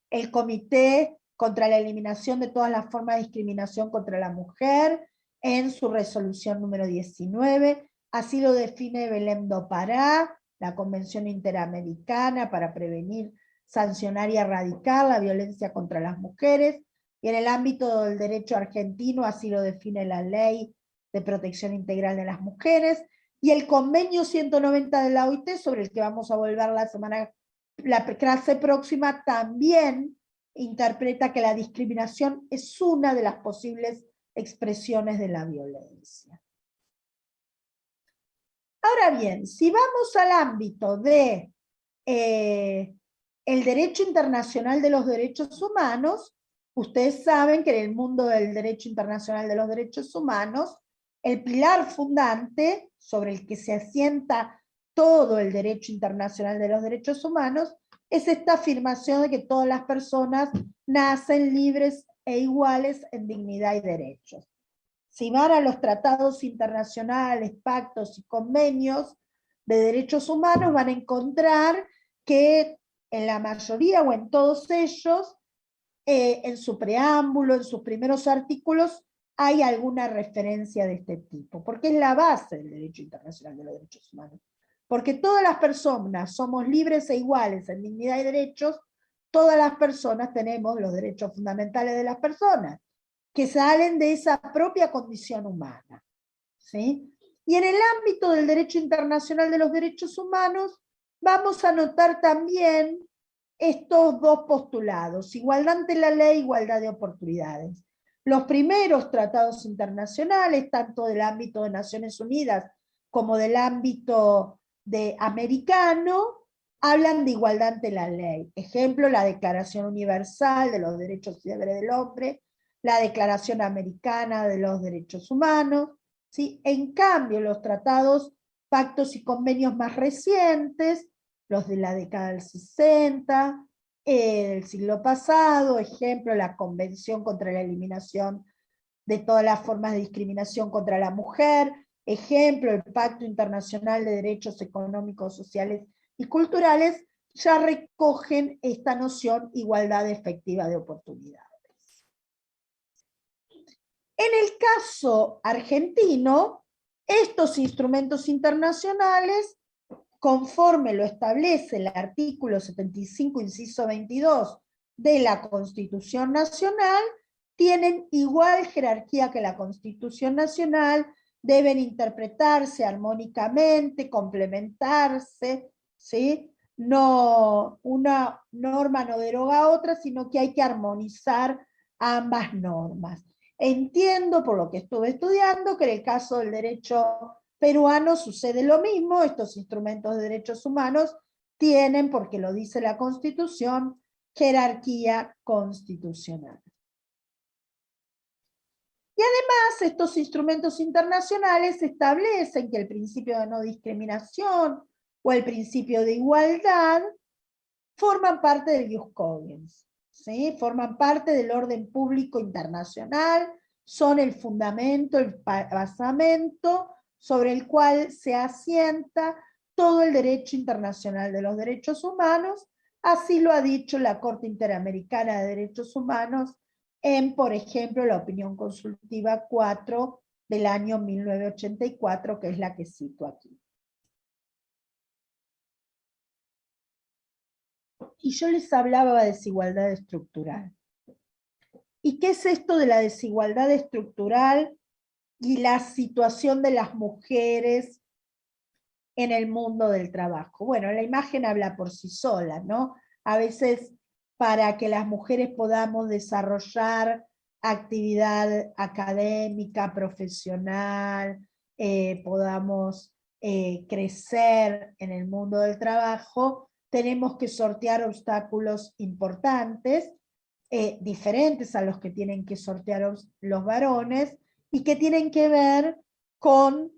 el Comité contra la Eliminación de todas las formas de discriminación contra la mujer en su resolución número 19. Así lo define Belém do Pará, la Convención Interamericana para prevenir, sancionar y erradicar la violencia contra las mujeres. Y en el ámbito del derecho argentino, así lo define la Ley de Protección Integral de las Mujeres, y el convenio 190 de la OIT, sobre el que vamos a volver la clase próxima, también interpreta que la discriminación es una de las posibles expresiones de la violencia. Ahora bien, si vamos al ámbito de el derecho internacional de los derechos humanos, ustedes saben que en el mundo del derecho internacional de los derechos humanos, el pilar fundante sobre el que se asienta todo el derecho internacional de los derechos humanos es esta afirmación de que todas las personas nacen libres e iguales en dignidad y derechos. Si van a los tratados internacionales, pactos y convenios de derechos humanos, van a encontrar que en la mayoría o en todos ellos, en su preámbulo, en sus primeros artículos, hay alguna referencia de este tipo, porque es la base del derecho internacional de los derechos humanos. Porque todas las personas somos libres e iguales en dignidad y derechos, todas las personas tenemos los derechos fundamentales de las personas, que salen de esa propia condición humana, ¿sí? Y en el ámbito del derecho internacional de los derechos humanos, vamos a notar también estos dos postulados, igualdad ante la ley, igualdad de oportunidades. Los primeros tratados internacionales, tanto del ámbito de Naciones Unidas como del ámbito americano, hablan de igualdad ante la ley. Ejemplo, la Declaración Universal de los Derechos y Deberes del Hombre, la Declaración Americana de los Derechos Humanos, ¿sí? En cambio, los tratados, pactos y convenios más recientes, los de la década del 60, del siglo pasado, ejemplo, la Convención contra la Eliminación de todas las formas de discriminación contra la mujer, ejemplo, el Pacto Internacional de Derechos Económicos, Sociales y Culturales, ya recogen esta noción igualdad efectiva de oportunidades. En el caso argentino, estos instrumentos internacionales conforme lo establece el artículo 75, inciso 22 de la Constitución Nacional, tienen igual jerarquía que la Constitución Nacional, deben interpretarse armónicamente, complementarse, ¿sí? No, una norma no deroga a otra, sino que hay que armonizar ambas normas. Entiendo, por lo que estuve estudiando, que en el caso del derecho peruano sucede lo mismo. Estos instrumentos de derechos humanos tienen, porque lo dice la Constitución, jerarquía constitucional. Y además, estos instrumentos internacionales establecen que el principio de no discriminación o el principio de igualdad forman parte del ius cogens, ¿sí? Forman parte del orden público internacional, son el fundamento, el basamento sobre el cual se asienta todo el derecho internacional de los derechos humanos. Así lo ha dicho la Corte Interamericana de Derechos Humanos en, por ejemplo, la opinión consultiva 4 del año 1984, que es la que cito aquí. Y yo les hablaba de desigualdad estructural. ¿Y qué es esto de la desigualdad estructural y la situación de las mujeres en el mundo del trabajo? Bueno, la imagen habla por sí sola, ¿no? A veces, para que las mujeres podamos desarrollar actividad académica, profesional, podamos crecer en el mundo del trabajo, tenemos que sortear obstáculos importantes, diferentes a los que tienen que sortear los varones, y que tienen que ver con,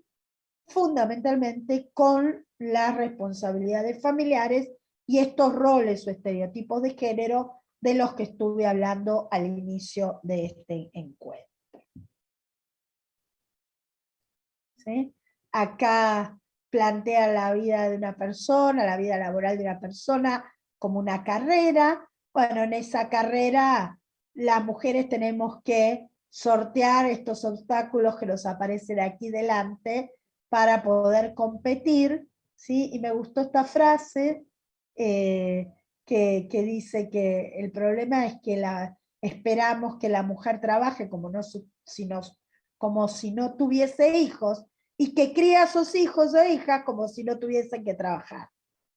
fundamentalmente, con las responsabilidades familiares y estos roles o estereotipos de género de los que estuve hablando al inicio de este encuentro. ¿Sí? Acá plantea la vida de una persona, la vida laboral de una persona como una carrera. Bueno, en esa carrera las mujeres tenemos que sortear estos obstáculos que nos aparecen aquí delante para poder competir, ¿sí? Y me gustó esta frase que dice que el problema es que esperamos que la mujer trabaje como si no tuviese hijos, y que cría a sus hijos o hijas como si no tuviesen que trabajar,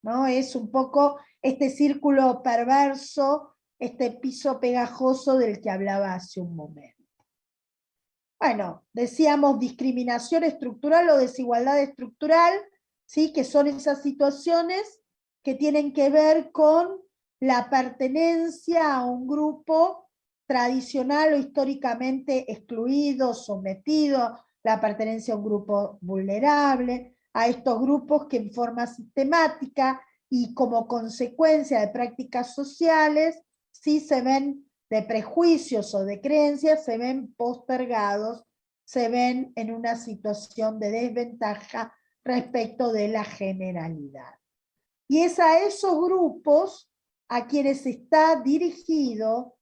¿no? Es un poco este círculo perverso, este piso pegajoso del que hablaba hace un momento. Bueno, decíamos discriminación estructural o desigualdad estructural, ¿sí? Que son esas situaciones que tienen que ver con la pertenencia a un grupo tradicional o históricamente excluido, sometido, la pertenencia a un grupo vulnerable, a estos grupos que en forma sistemática y como consecuencia de prácticas sociales, sí se ven de prejuicios o de creencias, se ven postergados, se ven en una situación de desventaja respecto de la generalidad. Y es a esos grupos a quienes está dirigido,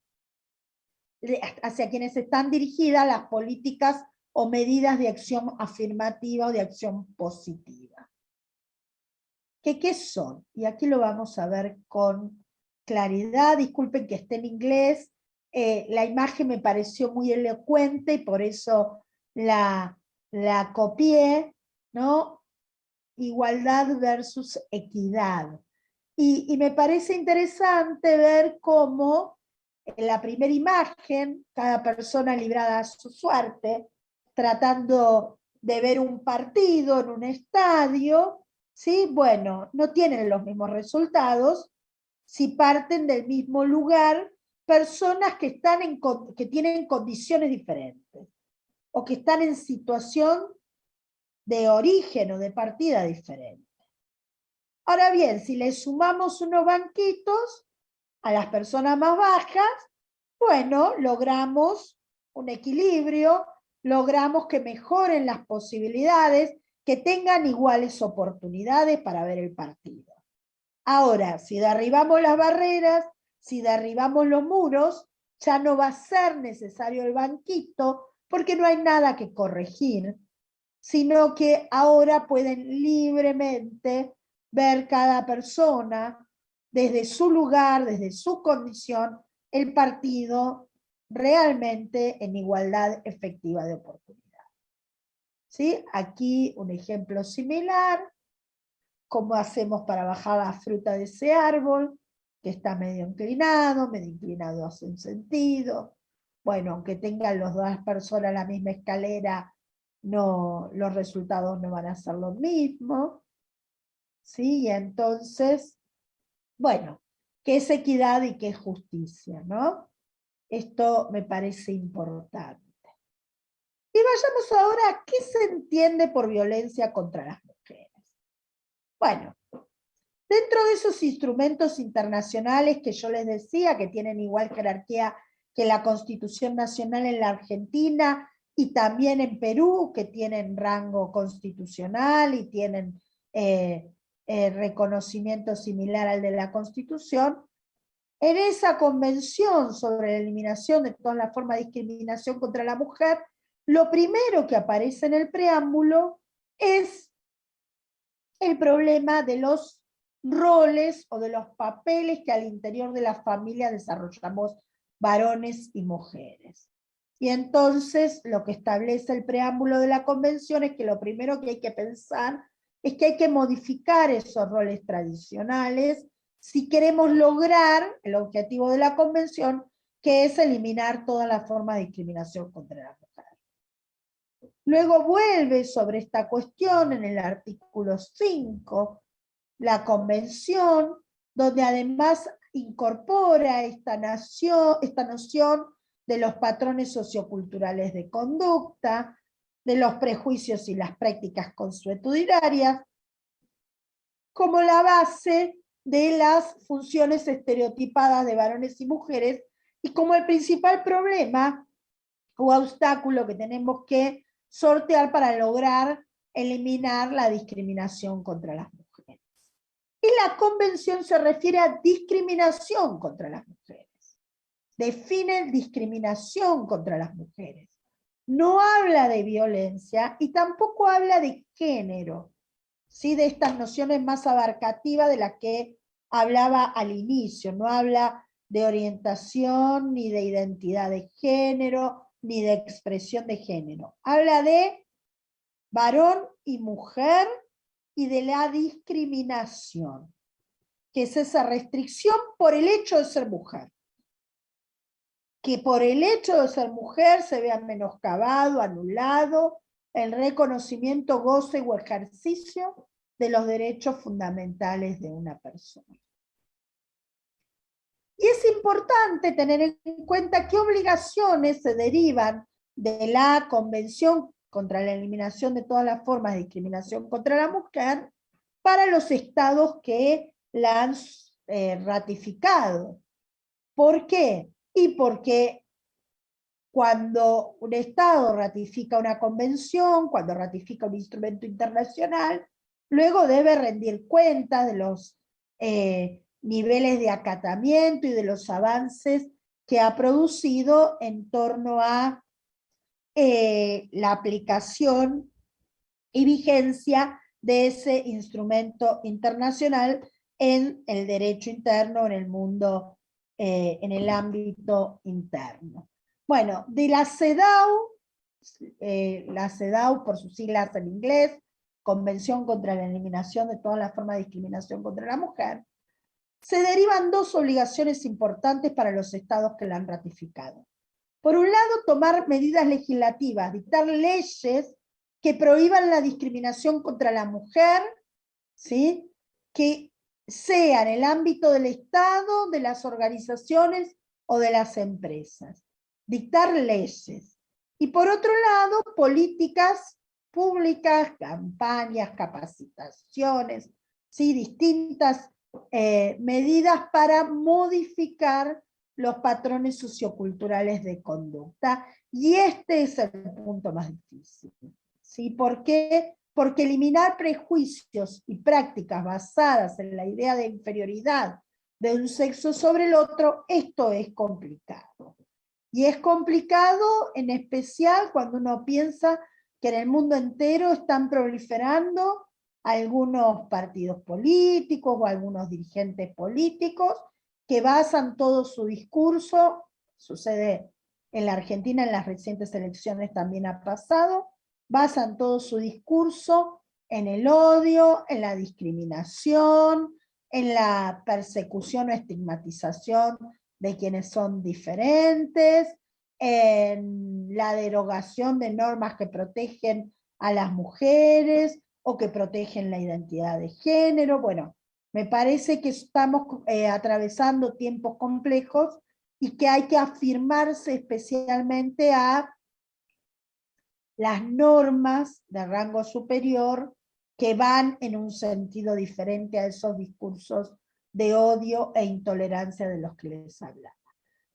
hacia quienes están dirigidas las políticas o medidas de acción afirmativa o de acción positiva. ¿Qué son? Y aquí lo vamos a ver con claridad. Disculpen que esté en inglés. La imagen me pareció muy elocuente y por eso la copié, ¿no? Igualdad versus equidad. Y me parece interesante ver cómo en la primera imagen, cada persona librada a su suerte, tratando de ver un partido en un estadio, ¿sí? Bueno, no tienen los mismos resultados si parten del mismo lugar personas que tienen condiciones diferentes o que están en situación de origen o de partida diferente. Ahora bien, si le sumamos unos banquitos a las personas más bajas, bueno, logramos un equilibrio, logramos que mejoren las posibilidades, que tengan iguales oportunidades para ver el partido. Ahora, si derribamos las barreras, si derribamos los muros, ya no va a ser necesario el banquito porque no hay nada que corregir, sino que ahora pueden libremente ver cada persona desde su lugar, desde su condición, el partido realmente en igualdad efectiva de oportunidad. ¿Sí? Aquí un ejemplo similar, cómo hacemos para bajar la fruta de ese árbol, que está medio inclinado hace un sentido. Bueno, aunque tengan las dos personas la misma escalera, no, los resultados no van a ser los mismos. ¿Sí? Y entonces, bueno, ¿qué es equidad y qué es justicia? ¿No? Esto me parece importante. Y vayamos ahora a qué se entiende por violencia contra las mujeres. Bueno, dentro de esos instrumentos internacionales que yo les decía, que tienen igual jerarquía que la Constitución Nacional en la Argentina y también en Perú, que tienen rango constitucional y tienen reconocimiento similar al de la Constitución, en esa convención sobre la eliminación de todas las formas de discriminación contra la mujer, lo primero que aparece en el preámbulo es el problema de los roles o de los papeles que al interior de la familia desarrollamos varones y mujeres. Y entonces lo que establece el preámbulo de la convención es que lo primero que hay que pensar es que hay que modificar esos roles tradicionales si queremos lograr el objetivo de la convención, que es eliminar toda la forma de discriminación contra la mujer. Luego vuelve sobre esta cuestión en el artículo 5, la convención, donde además incorpora esta noción de los patrones socioculturales de conducta, de los prejuicios y las prácticas consuetudinarias, como la base de las funciones estereotipadas de varones y mujeres, y como el principal problema o obstáculo que tenemos que sortear para lograr eliminar la discriminación contra las mujeres. Y la convención se refiere a discriminación contra las mujeres. Define discriminación contra las mujeres. No habla de violencia y tampoco habla de género, ¿sí? De estas nociones más abarcativas de las que hablaba al inicio. No habla de orientación, ni de identidad de género, ni de expresión de género. Habla de varón y mujer y de la discriminación, que es esa restricción por el hecho de ser mujer. Que por el hecho de ser mujer se vea menoscabado, anulado, el reconocimiento, goce o ejercicio de los derechos fundamentales de una persona. Y es importante tener en cuenta qué obligaciones se derivan de la Convención contra la eliminación de todas las formas de discriminación contra la mujer para los estados que la han ratificado. ¿Por qué? Y porque cuando un estado ratifica una convención, cuando ratifica un instrumento internacional, luego debe rendir cuenta de los niveles de acatamiento y de los avances que ha producido en torno a la aplicación y vigencia de ese instrumento internacional en el derecho interno, en el mundo, en el ámbito interno. Bueno, de la CEDAW por sus siglas en inglés, Convención contra la Eliminación de todas las formas de discriminación contra la mujer, se derivan dos obligaciones importantes para los estados que la han ratificado. Por un lado, tomar medidas legislativas, dictar leyes que prohíban la discriminación contra la mujer, ¿sí? Que sea en el ámbito del Estado, de las organizaciones o de las empresas. Dictar leyes. Y por otro lado, políticas públicas, campañas, capacitaciones, ¿sí? Distintas medidas para modificar los patrones socioculturales de conducta. Y este es el punto más difícil. ¿Sí? ¿Por qué? Porque eliminar prejuicios y prácticas basadas en la idea de inferioridad de un sexo sobre el otro, esto es complicado. Y es complicado en especial cuando uno piensa que en el mundo entero están proliferando algunos partidos políticos o algunos dirigentes políticos que basan todo su discurso, sucede en la Argentina, en las recientes elecciones también ha pasado, basan todo su discurso en el odio, en la discriminación, en la persecución o estigmatización de quienes son diferentes, en la derogación de normas que protegen a las mujeres o que protegen la identidad de género. Bueno, me parece que estamos atravesando tiempos complejos y que hay que afirmarse especialmente a las normas de rango superior que van en un sentido diferente a esos discursos de odio e intolerancia de los que les hablaba.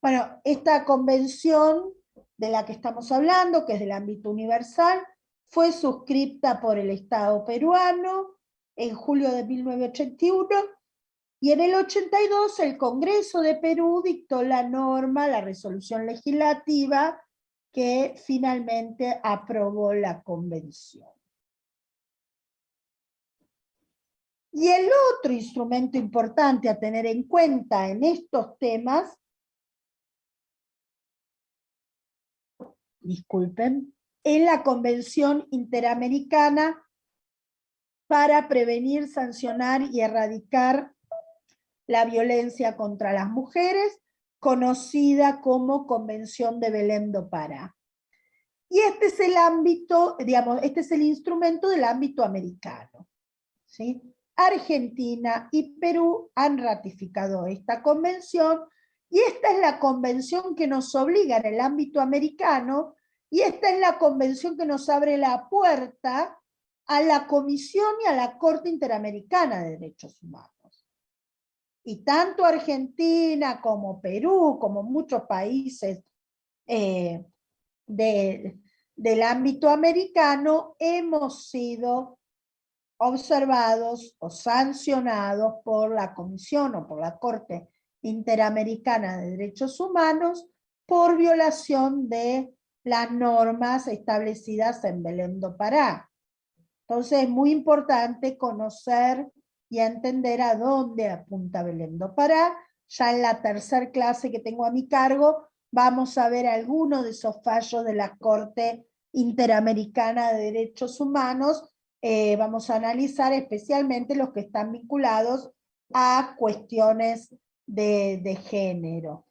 Bueno, esta convención de la que estamos hablando, que es del ámbito universal, fue suscripta por el Estado peruano en julio de 1981, y en el 82 el Congreso de Perú dictó la norma, la resolución legislativa, que finalmente aprobó la convención. Y el otro instrumento importante a tener en cuenta en estos temas, disculpen, es la Convención Interamericana para prevenir, sancionar y erradicar la violencia contra las mujeres, conocida como Convención de Belém do Pará. Y este es el ámbito, digamos, este es el instrumento del ámbito americano, ¿sí? Argentina y Perú han ratificado esta convención, y esta es la convención que nos obliga en el ámbito americano, y esta es la convención que nos abre la puerta a la Comisión y a la Corte Interamericana de Derechos Humanos. Y tanto Argentina como Perú, como muchos países del ámbito americano, hemos sido observados o sancionados por la Comisión o por la Corte Interamericana de Derechos Humanos por violación de las normas establecidas en Belém do Pará. Entonces es muy importante conocer y entender a dónde apunta Belém do Pará. Ya en la tercera clase que tengo a mi cargo vamos a ver algunos de esos fallos de la Corte Interamericana de Derechos Humanos. Vamos a analizar especialmente los que están vinculados a cuestiones de género.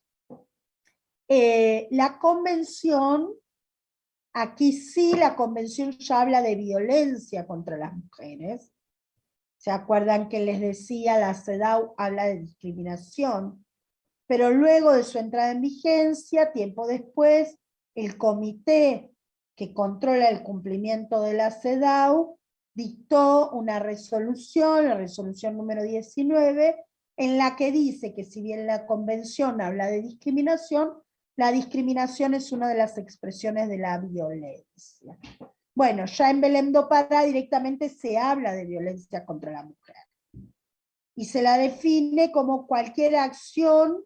La convención, aquí sí la convención ya habla de violencia contra las mujeres. ¿Se acuerdan que les decía, la CEDAW habla de discriminación? Pero luego de su entrada en vigencia, tiempo después, el comité que controla el cumplimiento de la CEDAW dictó una resolución, la resolución número 19, en la que dice que si bien la convención habla de discriminación, la discriminación es una de las expresiones de la violencia. Bueno, ya en Belém do Pará directamente se habla de violencia contra la mujer. Y se la define como cualquier acción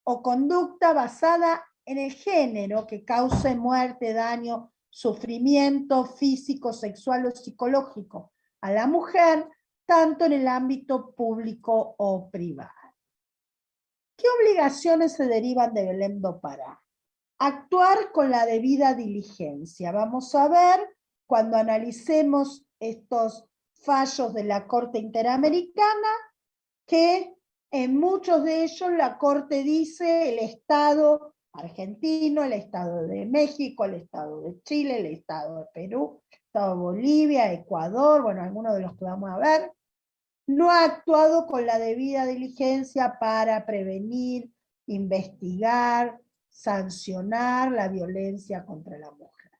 o conducta basada en el género que cause muerte, daño, sufrimiento físico, sexual o psicológico a la mujer, tanto en el ámbito público o privado. ¿Qué obligaciones se derivan de Belém do Pará? Actuar con la debida diligencia. Vamos a ver, cuando analicemos estos fallos de la Corte Interamericana, que en muchos de ellos la Corte dice el Estado argentino, el Estado de México, el Estado de Chile, el Estado de Perú, el Estado de Bolivia, Ecuador, bueno, algunos de los que vamos a ver, no ha actuado con la debida diligencia para prevenir, investigar, sancionar la violencia contra la mujer.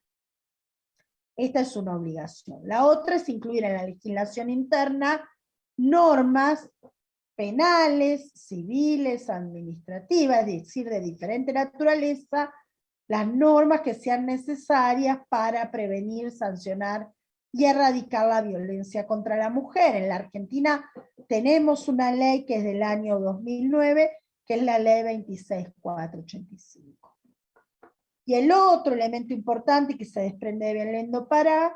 Esta es una obligación. La otra es incluir en la legislación interna normas penales, civiles, administrativas, es decir, de diferente naturaleza, las normas que sean necesarias para prevenir, sancionar y erradicar la violencia contra la mujer. En la Argentina tenemos una ley que es del año 2009, que es la ley 26.485. Y el otro elemento importante que se desprende de Belém do Pará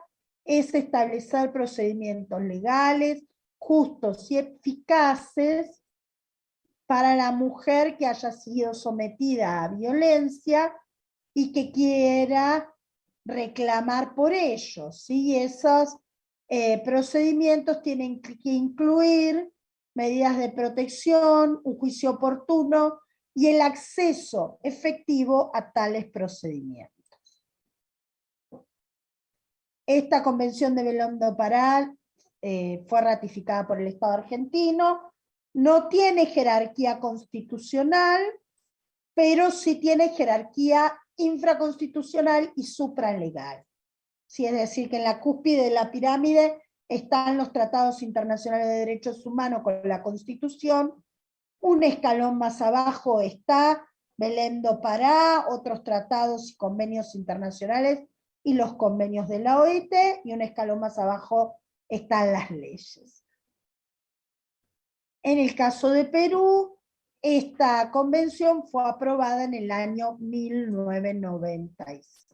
es establecer procedimientos legales, justos y eficaces para la mujer que haya sido sometida a violencia y que quiera reclamar por ello, ¿sí? Esos procedimientos tienen que incluir medidas de protección, un juicio oportuno y el acceso efectivo a tales procedimientos. Esta convención de Belém do Pará fue ratificada por el Estado argentino, no tiene jerarquía constitucional, pero sí tiene jerarquía infraconstitucional y supralegal. Sí, es decir, que en la cúspide de la pirámide están los tratados internacionales de derechos humanos con la Constitución, un escalón más abajo está Belém do Pará, otros tratados y convenios internacionales y los convenios de la OIT, y un escalón más abajo están las leyes. En el caso de Perú, esta convención fue aprobada en el año 1996.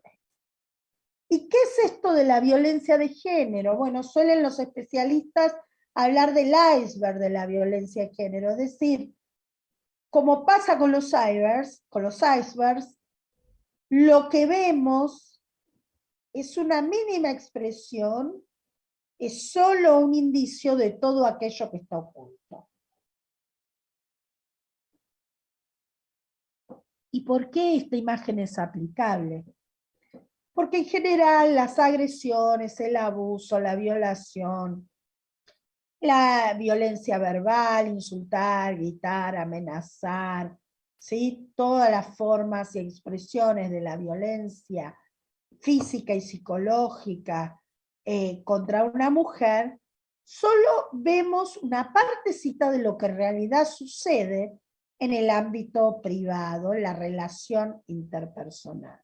¿Y qué es esto de la violencia de género? Bueno, suelen los especialistas hablar del iceberg de la violencia de género, es decir, como pasa con los icebergs, lo que vemos es una mínima expresión, es solo un indicio de todo aquello que está oculto. ¿Y por qué esta imagen es aplicable? Porque en general las agresiones, el abuso, la violación, la violencia verbal, insultar, gritar, amenazar, ¿sí? Todas las formas y expresiones de la violencia física y psicológica contra una mujer, solo vemos una partecita de lo que en realidad sucede en el ámbito privado, en la relación interpersonal.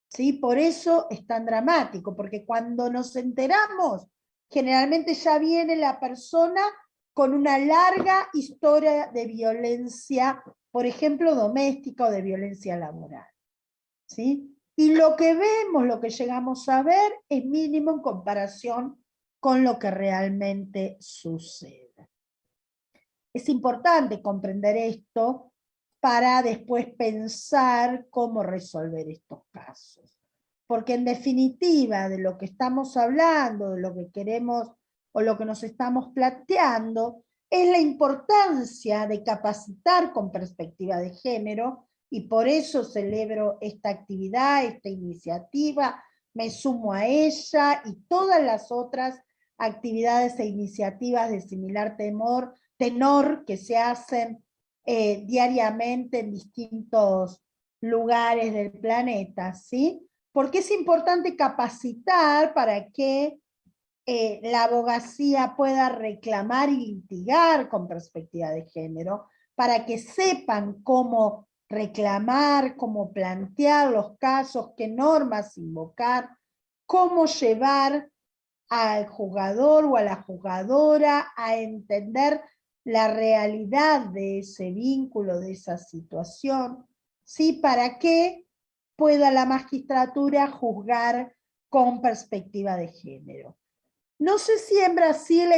¿Sí? Por eso es tan dramático, porque cuando nos enteramos, generalmente ya viene la persona con una larga historia de violencia, por ejemplo, doméstica o de violencia laboral. ¿Sí? Y lo que vemos, lo que llegamos a ver, es mínimo en comparación con lo que realmente sucede. Es importante comprender esto para después pensar cómo resolver estos casos. Porque en definitiva, de lo que estamos hablando, de lo que queremos o lo que nos estamos planteando, es la importancia de capacitar con perspectiva de género, y por eso celebro esta actividad, esta iniciativa, me sumo a ella y todas las otras actividades e iniciativas de similar tenor que se hacen diariamente en distintos lugares del planeta, ¿sí? Porque es importante capacitar para que la abogacía pueda reclamar y litigar con perspectiva de género, para que sepan cómo reclamar, cómo plantear los casos, qué normas invocar, cómo llevar al jugador o a la jugadora a entender la realidad de ese vínculo, de esa situación, ¿sí? Para que pueda la magistratura juzgar con perspectiva de género. No sé si en Brasil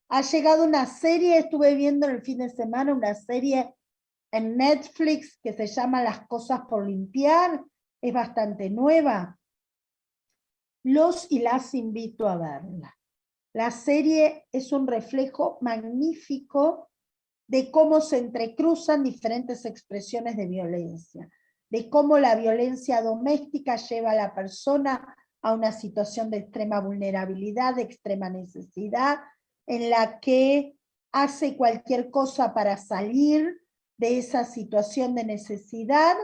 ha llegado una serie, estuve viendo en el fin de semana una serie en Netflix que se llama Las cosas por limpiar, es bastante nueva. Los y las invito a verla. La serie es un reflejo magnífico de cómo se entrecruzan diferentes expresiones de violencia, de cómo la violencia doméstica lleva a la persona a una situación de extrema vulnerabilidad, de extrema necesidad, en la que hace cualquier cosa para salir de esa situación de necesidad,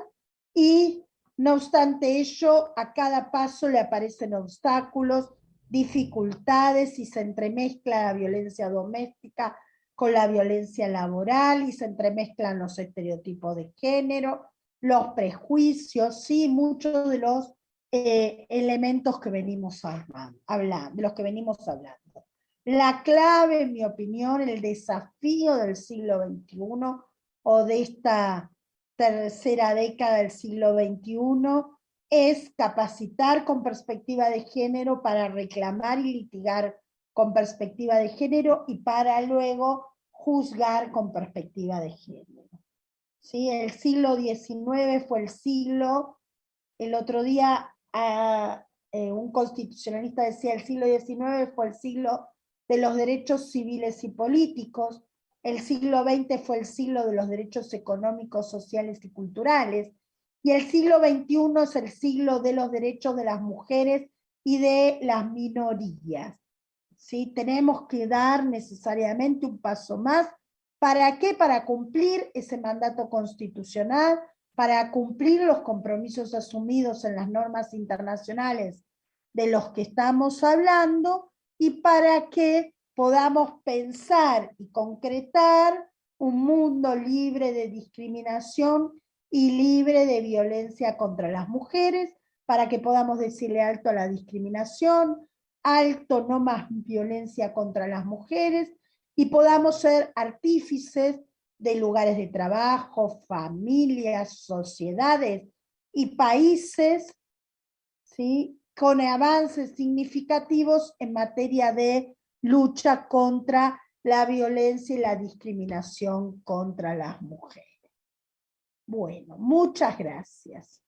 y no obstante ello, a cada paso le aparecen obstáculos, dificultades, y se entremezcla la violencia doméstica con la violencia laboral, y se entremezclan los estereotipos de género, los prejuicios, sí, muchos de los elementos que venimos hablando, de los que venimos hablando. La clave, en mi opinión, el desafío del siglo XXI o de esta tercera década del siglo XXI es capacitar con perspectiva de género para reclamar y litigar con perspectiva de género y para luego juzgar con perspectiva de género. ¿Sí? El siglo XIX fue el siglo, el otro día un constitucionalista decía, el siglo XIX fue el siglo de los derechos civiles y políticos, el siglo XX fue el siglo de los derechos económicos, sociales y culturales, y el siglo XXI es el siglo de los derechos de las mujeres y de las minorías. ¿Sí? Tenemos que dar necesariamente un paso más. ¿Para qué? Para cumplir ese mandato constitucional, para cumplir los compromisos asumidos en las normas internacionales de los que estamos hablando y para que podamos pensar y concretar un mundo libre de discriminación y libre de violencia contra las mujeres, para que podamos decirle alto a la discriminación, alto, no más violencia contra las mujeres, y podamos ser artífices de lugares de trabajo, familias, sociedades y países, ¿sí?, con avances significativos en materia de lucha contra la violencia y la discriminación contra las mujeres. Bueno, muchas gracias.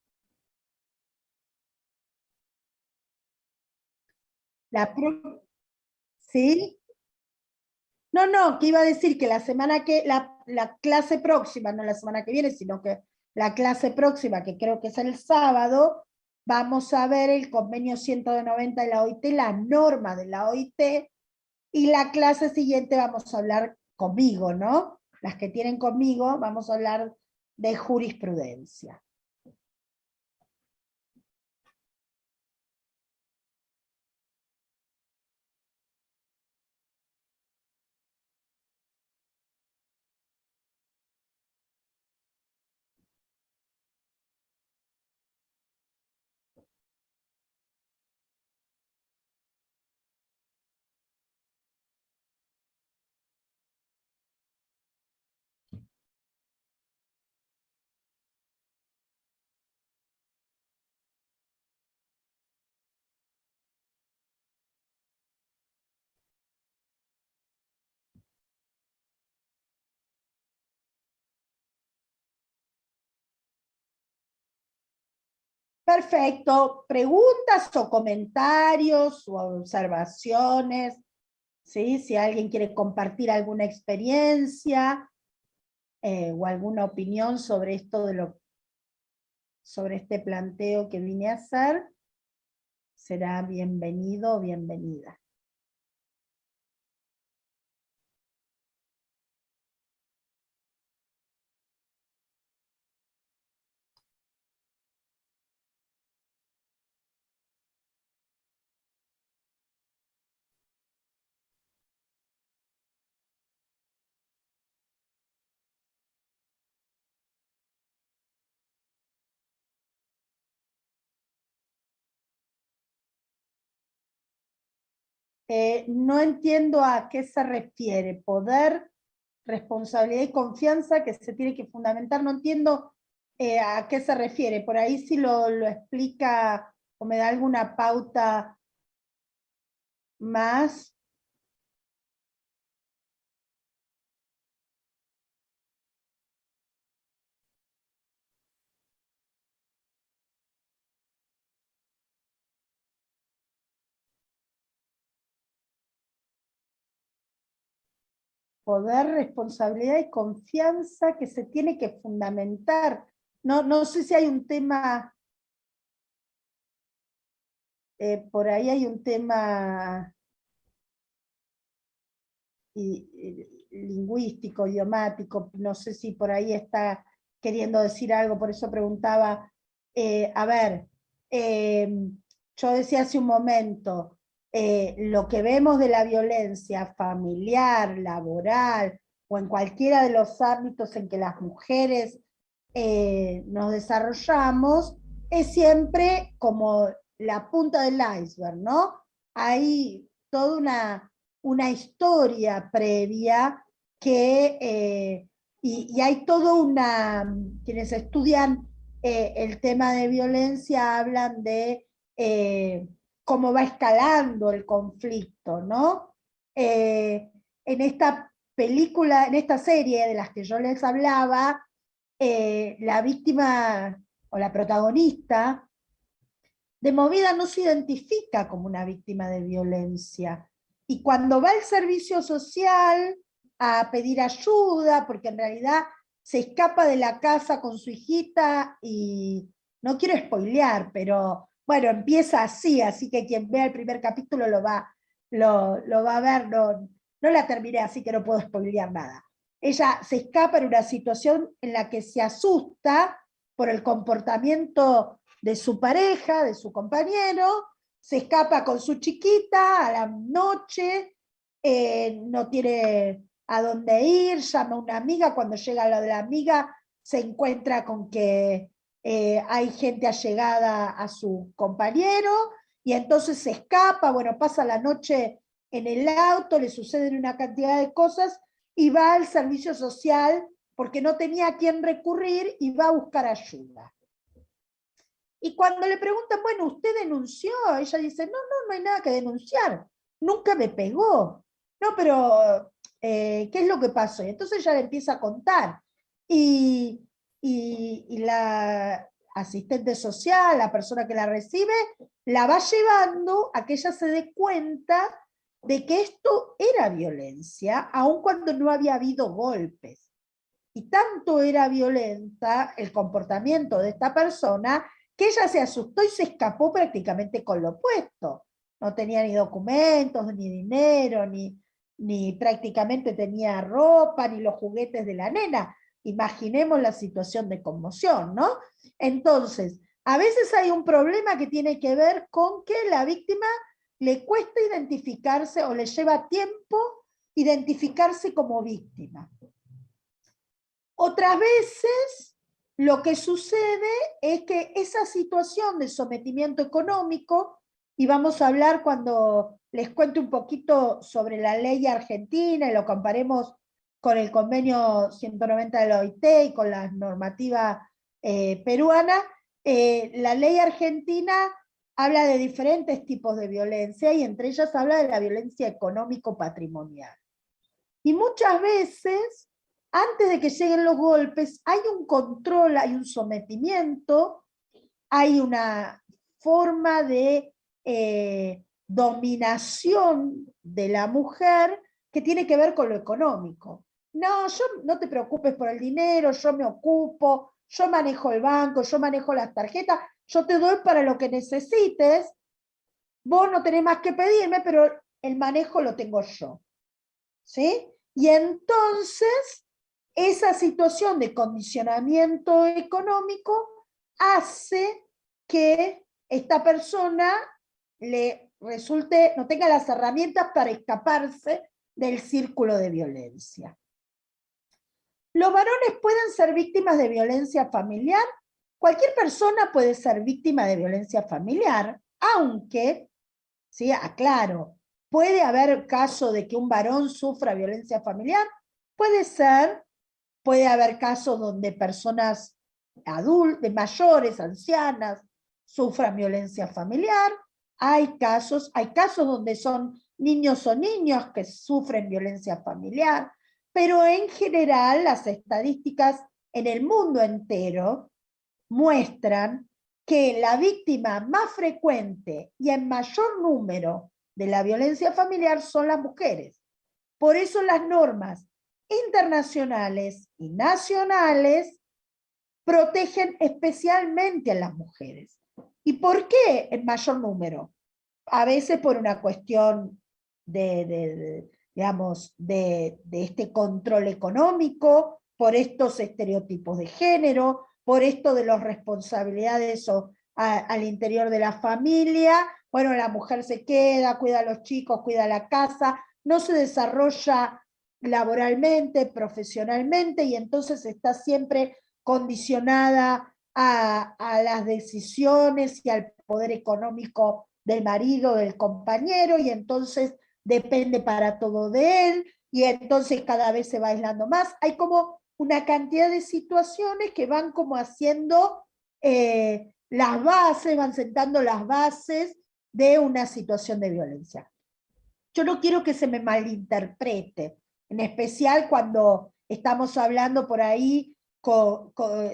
¿Sí? No, que iba a decir que la clase próxima, no la semana que viene, sino que la clase próxima, que creo que es el sábado, vamos a ver el convenio 190 de la OIT, la norma de la OIT, y la clase siguiente vamos a hablar conmigo, ¿no? Las que tienen conmigo, vamos a hablar de jurisprudencia. Perfecto. ¿Preguntas o comentarios o observaciones? ¿Sí? Si alguien quiere compartir alguna experiencia o alguna opinión sobre esto sobre este planteo que vine a hacer, será bienvenido o bienvenida. No entiendo a qué se refiere. Poder, responsabilidad y confianza que se tiene que fundamentar. No entiendo a qué se refiere. Por ahí si lo explica o me da alguna pauta más. Poder, responsabilidad y confianza que se tiene que fundamentar. No sé si hay un tema, por ahí hay un tema lingüístico, idiomático, no sé si por ahí está queriendo decir algo, por eso preguntaba, a ver, yo decía hace un momento, lo que vemos de la violencia familiar, laboral, o en cualquiera de los ámbitos en que las mujeres nos desarrollamos, es siempre como la punta del iceberg, ¿no? Hay toda una historia previa que, y hay todo quienes estudian el tema de violencia hablan de cómo va escalando el conflicto, ¿no? En esta película, en esta serie de las que yo les hablaba, la víctima o la protagonista de movida no se identifica como una víctima de violencia. Y cuando va al servicio social a pedir ayuda, porque en realidad se escapa de la casa con su hijita y no quiero spoilear, pero bueno, empieza así, así que quien vea el primer capítulo lo va a ver, no la terminé, así que no puedo spoilear nada. Ella se escapa en una situación en la que se asusta por el comportamiento de su pareja, de su compañero, se escapa con su chiquita a la noche, no tiene a dónde ir, llama a una amiga, cuando llega la de la amiga se encuentra con que hay gente allegada a su compañero, y entonces se escapa, bueno, pasa la noche en el auto, le suceden una cantidad de cosas, y va al servicio social porque no tenía a quién recurrir y va a buscar ayuda. Y cuando le preguntan, bueno, ¿usted denunció? Ella dice, no hay nada que denunciar, nunca me pegó. No, pero, ¿qué es lo que pasó? Y entonces ella le empieza a contar. Y la asistente social, la persona que la recibe, la va llevando a que ella se dé cuenta de que esto era violencia, aun cuando no había habido golpes. Y tanto era violenta el comportamiento de esta persona que ella se asustó y se escapó prácticamente con lo opuesto. No tenía ni documentos, ni dinero, ni prácticamente tenía ropa, ni los juguetes de la nena. Imaginemos la situación de conmoción, ¿no? Entonces, a veces hay un problema que tiene que ver con que la víctima le cuesta identificarse o le lleva tiempo identificarse como víctima. Otras veces lo que sucede es que esa situación de sometimiento económico, y vamos a hablar cuando les cuente un poquito sobre la ley argentina y lo comparemos con el convenio 190 de la OIT y con la normativa peruana, la ley argentina habla de diferentes tipos de violencia y entre ellas habla de la violencia económico-patrimonial. Y muchas veces, antes de que lleguen los golpes, hay un control, hay un sometimiento, hay una forma de dominación de la mujer que tiene que ver con lo económico. No, no te preocupes por el dinero, yo me ocupo, yo manejo el banco, yo manejo las tarjetas, yo te doy para lo que necesites, vos no tenés más que pedirme, pero el manejo lo tengo yo. ¿Sí? Y entonces, esa situación de condicionamiento económico hace que esta persona le resulte, no tenga las herramientas para escaparse del círculo de violencia. Los varones pueden ser víctimas de violencia familiar. Cualquier persona puede ser víctima de violencia familiar, aunque, sí, aclaro, ¿puede haber caso de que un varón sufra violencia familiar? Puede ser, puede haber casos donde personas adultas, mayores, ancianas, sufran violencia familiar. Hay casos donde son niños o niños que sufren violencia familiar, pero en general las estadísticas en el mundo entero muestran que la víctima más frecuente y en mayor número de la violencia familiar son las mujeres. Por eso las normas internacionales y nacionales protegen especialmente a las mujeres. ¿Y por qué en mayor número? A veces por una cuestión digamos, de este control económico, por estos estereotipos de género, por esto de las responsabilidades al interior de la familia. Bueno, la mujer se queda, cuida a los chicos, cuida la casa, no se desarrolla laboralmente, profesionalmente, y entonces está siempre condicionada a las decisiones y al poder económico del marido, del compañero, y entonces depende para todo de él, y entonces cada vez se va aislando más. Hay como una cantidad de situaciones que van como haciendo las bases, van sentando las bases de una situación de violencia. Yo no quiero que se me malinterprete, en especial cuando estamos hablando por ahí,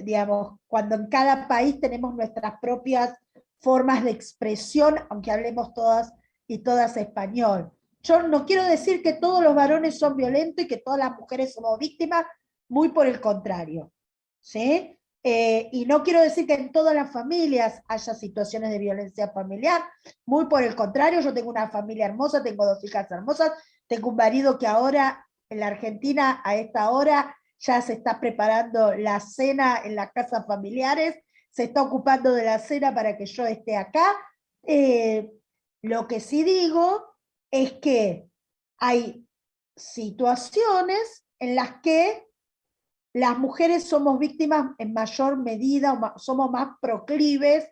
digamos, cuando en cada país tenemos nuestras propias formas de expresión, aunque hablemos todas y todas español. Yo no quiero decir que todos los varones son violentos y que todas las mujeres somos víctimas, muy por el contrario, ¿sí? Y no quiero decir que en todas las familias haya situaciones de violencia familiar, muy por el contrario, yo tengo una familia hermosa, tengo 2 hijas hermosas, tengo un marido que ahora en la Argentina a esta hora ya se está preparando la cena en las casas familiares, se está ocupando de la cena para que yo esté acá. Lo que sí digo es que hay situaciones en las que las mujeres somos víctimas en mayor medida, o somos más proclives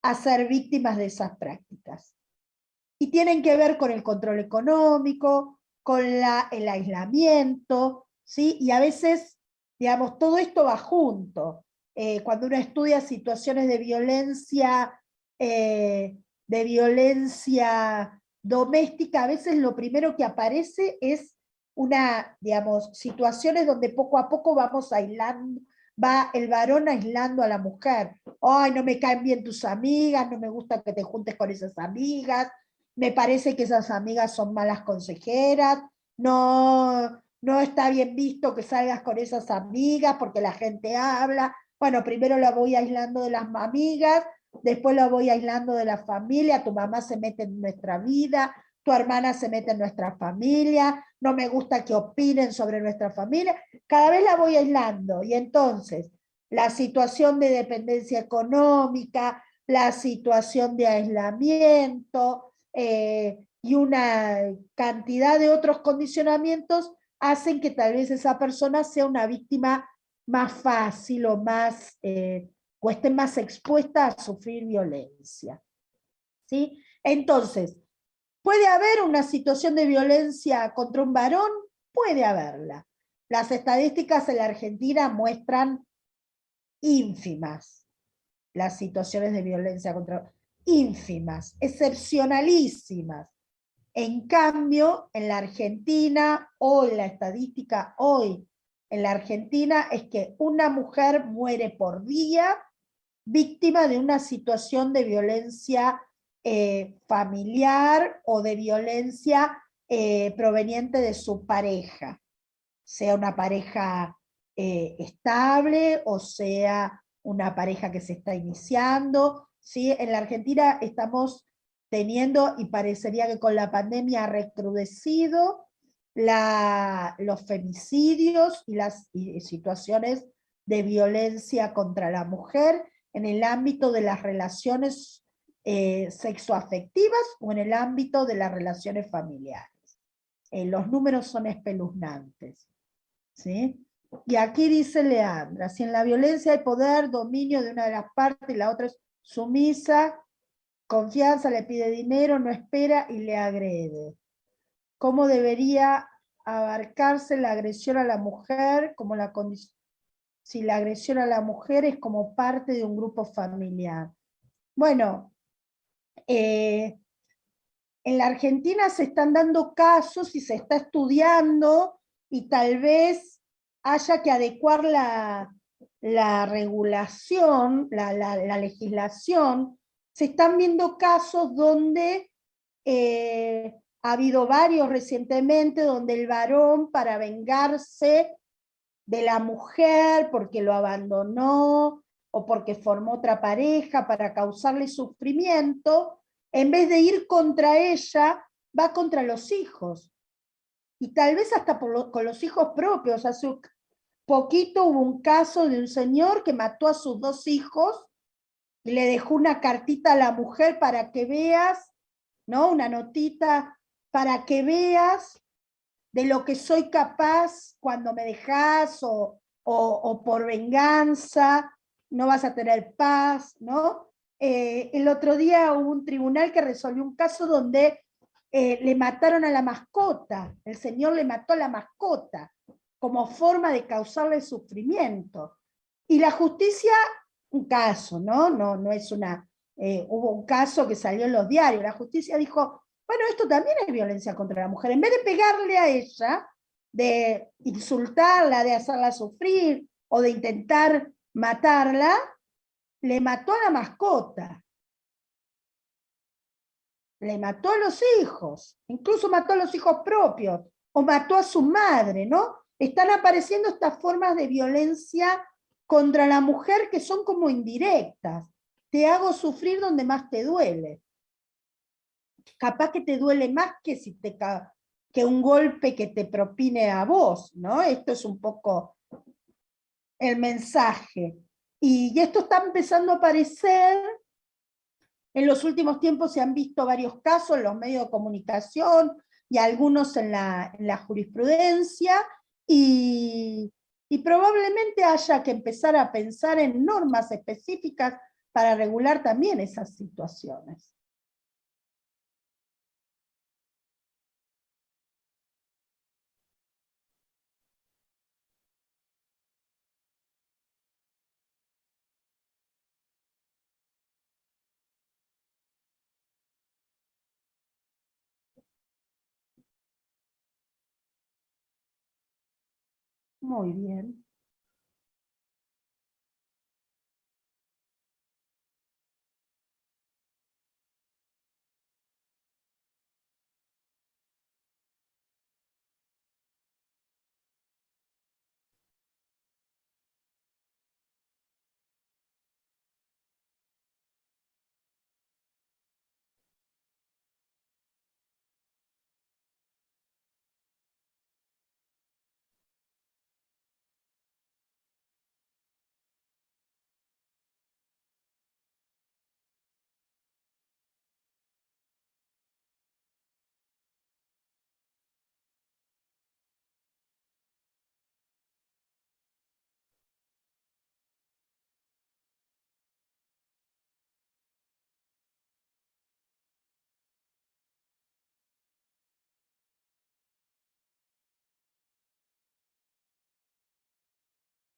a ser víctimas de esas prácticas. Y tienen que ver con el control económico, con el aislamiento, ¿sí? Y a veces, digamos, todo esto va junto. Cuando uno estudia situaciones de violencia doméstica, a veces lo primero que aparece es digamos, situaciones donde poco a poco vamos aislando, va el varón aislando a la mujer. Ay, no me caen bien tus amigas, no me gusta que te juntes con esas amigas, me parece que esas amigas son malas consejeras, no está bien visto que salgas con esas amigas porque la gente habla. Bueno, primero la voy aislando de las amigas, después la voy aislando de la familia, tu mamá se mete en nuestra vida, tu hermana se mete en nuestra familia, no me gusta que opinen sobre nuestra familia, cada vez la voy aislando. Y entonces, la situación de dependencia económica, la situación de aislamiento y una cantidad de otros condicionamientos hacen que tal vez esa persona sea una víctima más fácil o más, o esté más expuesta a sufrir violencia. ¿Sí? Entonces, ¿puede haber una situación de violencia contra un varón? Puede haberla. Las estadísticas en la Argentina muestran ínfimas las situaciones de violencia contra ínfimas, excepcionalísimas. En cambio, en la Argentina, hoy la estadística hoy en la Argentina es que una mujer muere por día víctima de una situación de violencia familiar o de violencia proveniente de su pareja, sea una pareja estable o sea una pareja que se está iniciando. ¿Sí? En la Argentina estamos teniendo, y parecería que con la pandemia ha recrudecido, los femicidios y las situaciones de violencia contra la mujer en el ámbito de las relaciones sexoafectivas o en el ámbito de las relaciones familiares. Los números son espeluznantes. ¿Sí? Y aquí dice Leandra, si en la violencia hay poder, dominio de una de las partes y la otra es sumisa, confianza, le pide dinero, no espera y le agrede. ¿Cómo debería abarcarse la agresión a la mujer como la condición? Si la agresión a la mujer es como parte de un grupo familiar. Bueno, en la Argentina se están dando casos y se está estudiando y tal vez haya que adecuar la regulación, la legislación. Se están viendo casos donde ha habido varios recientemente, donde el varón, para vengarse de la mujer porque lo abandonó o porque formó otra pareja para causarle sufrimiento, en vez de ir contra ella, va contra los hijos. Y tal vez hasta con los hijos propios. Hace poquito hubo un caso de un señor que mató a sus 2 hijos y le dejó una cartita a la mujer para que veas, ¿no? Una notita para que veas de lo que soy capaz cuando me dejas o por venganza, no vas a tener paz, ¿no? El otro día hubo un tribunal que resolvió un caso donde le mataron a la mascota, el señor le mató a la mascota como forma de causarle sufrimiento. Y la justicia un caso, ¿no? No es una, hubo un caso que salió en los diarios, la justicia dijo, bueno, esto también es violencia contra la mujer, en vez de pegarle a ella, de insultarla, de hacerla sufrir, o de intentar matarla, le mató a la mascota, le mató a los hijos, incluso mató a los hijos propios, o mató a su madre, ¿no? Están apareciendo estas formas de violencia contra la mujer que son como indirectas. Te hago sufrir donde más te duele. Capaz que te duele más que, si te, que un golpe que te propine a vos, ¿no? Esto es un poco el mensaje. Y esto está empezando a aparecer. En los últimos tiempos se han visto varios casos en los medios de comunicación y algunos en la jurisprudencia, y, y probablemente haya que empezar a pensar en normas específicas para regular también esas situaciones. Muy bien.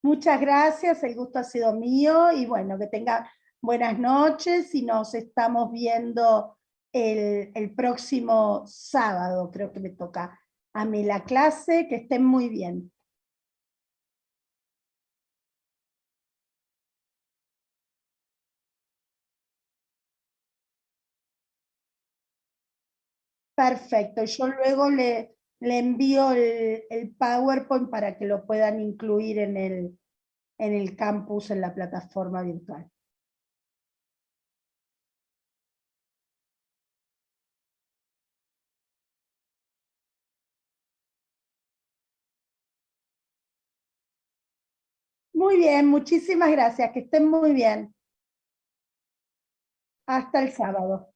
Muchas gracias, el gusto ha sido mío, y bueno, que tenga buenas noches y nos estamos viendo el próximo sábado, creo que me toca a mí la clase, que estén muy bien. Perfecto, yo luego le envío el PowerPoint para que lo puedan incluir en el campus, en la plataforma virtual. Muy bien, muchísimas gracias, que estén muy bien. Hasta el sábado.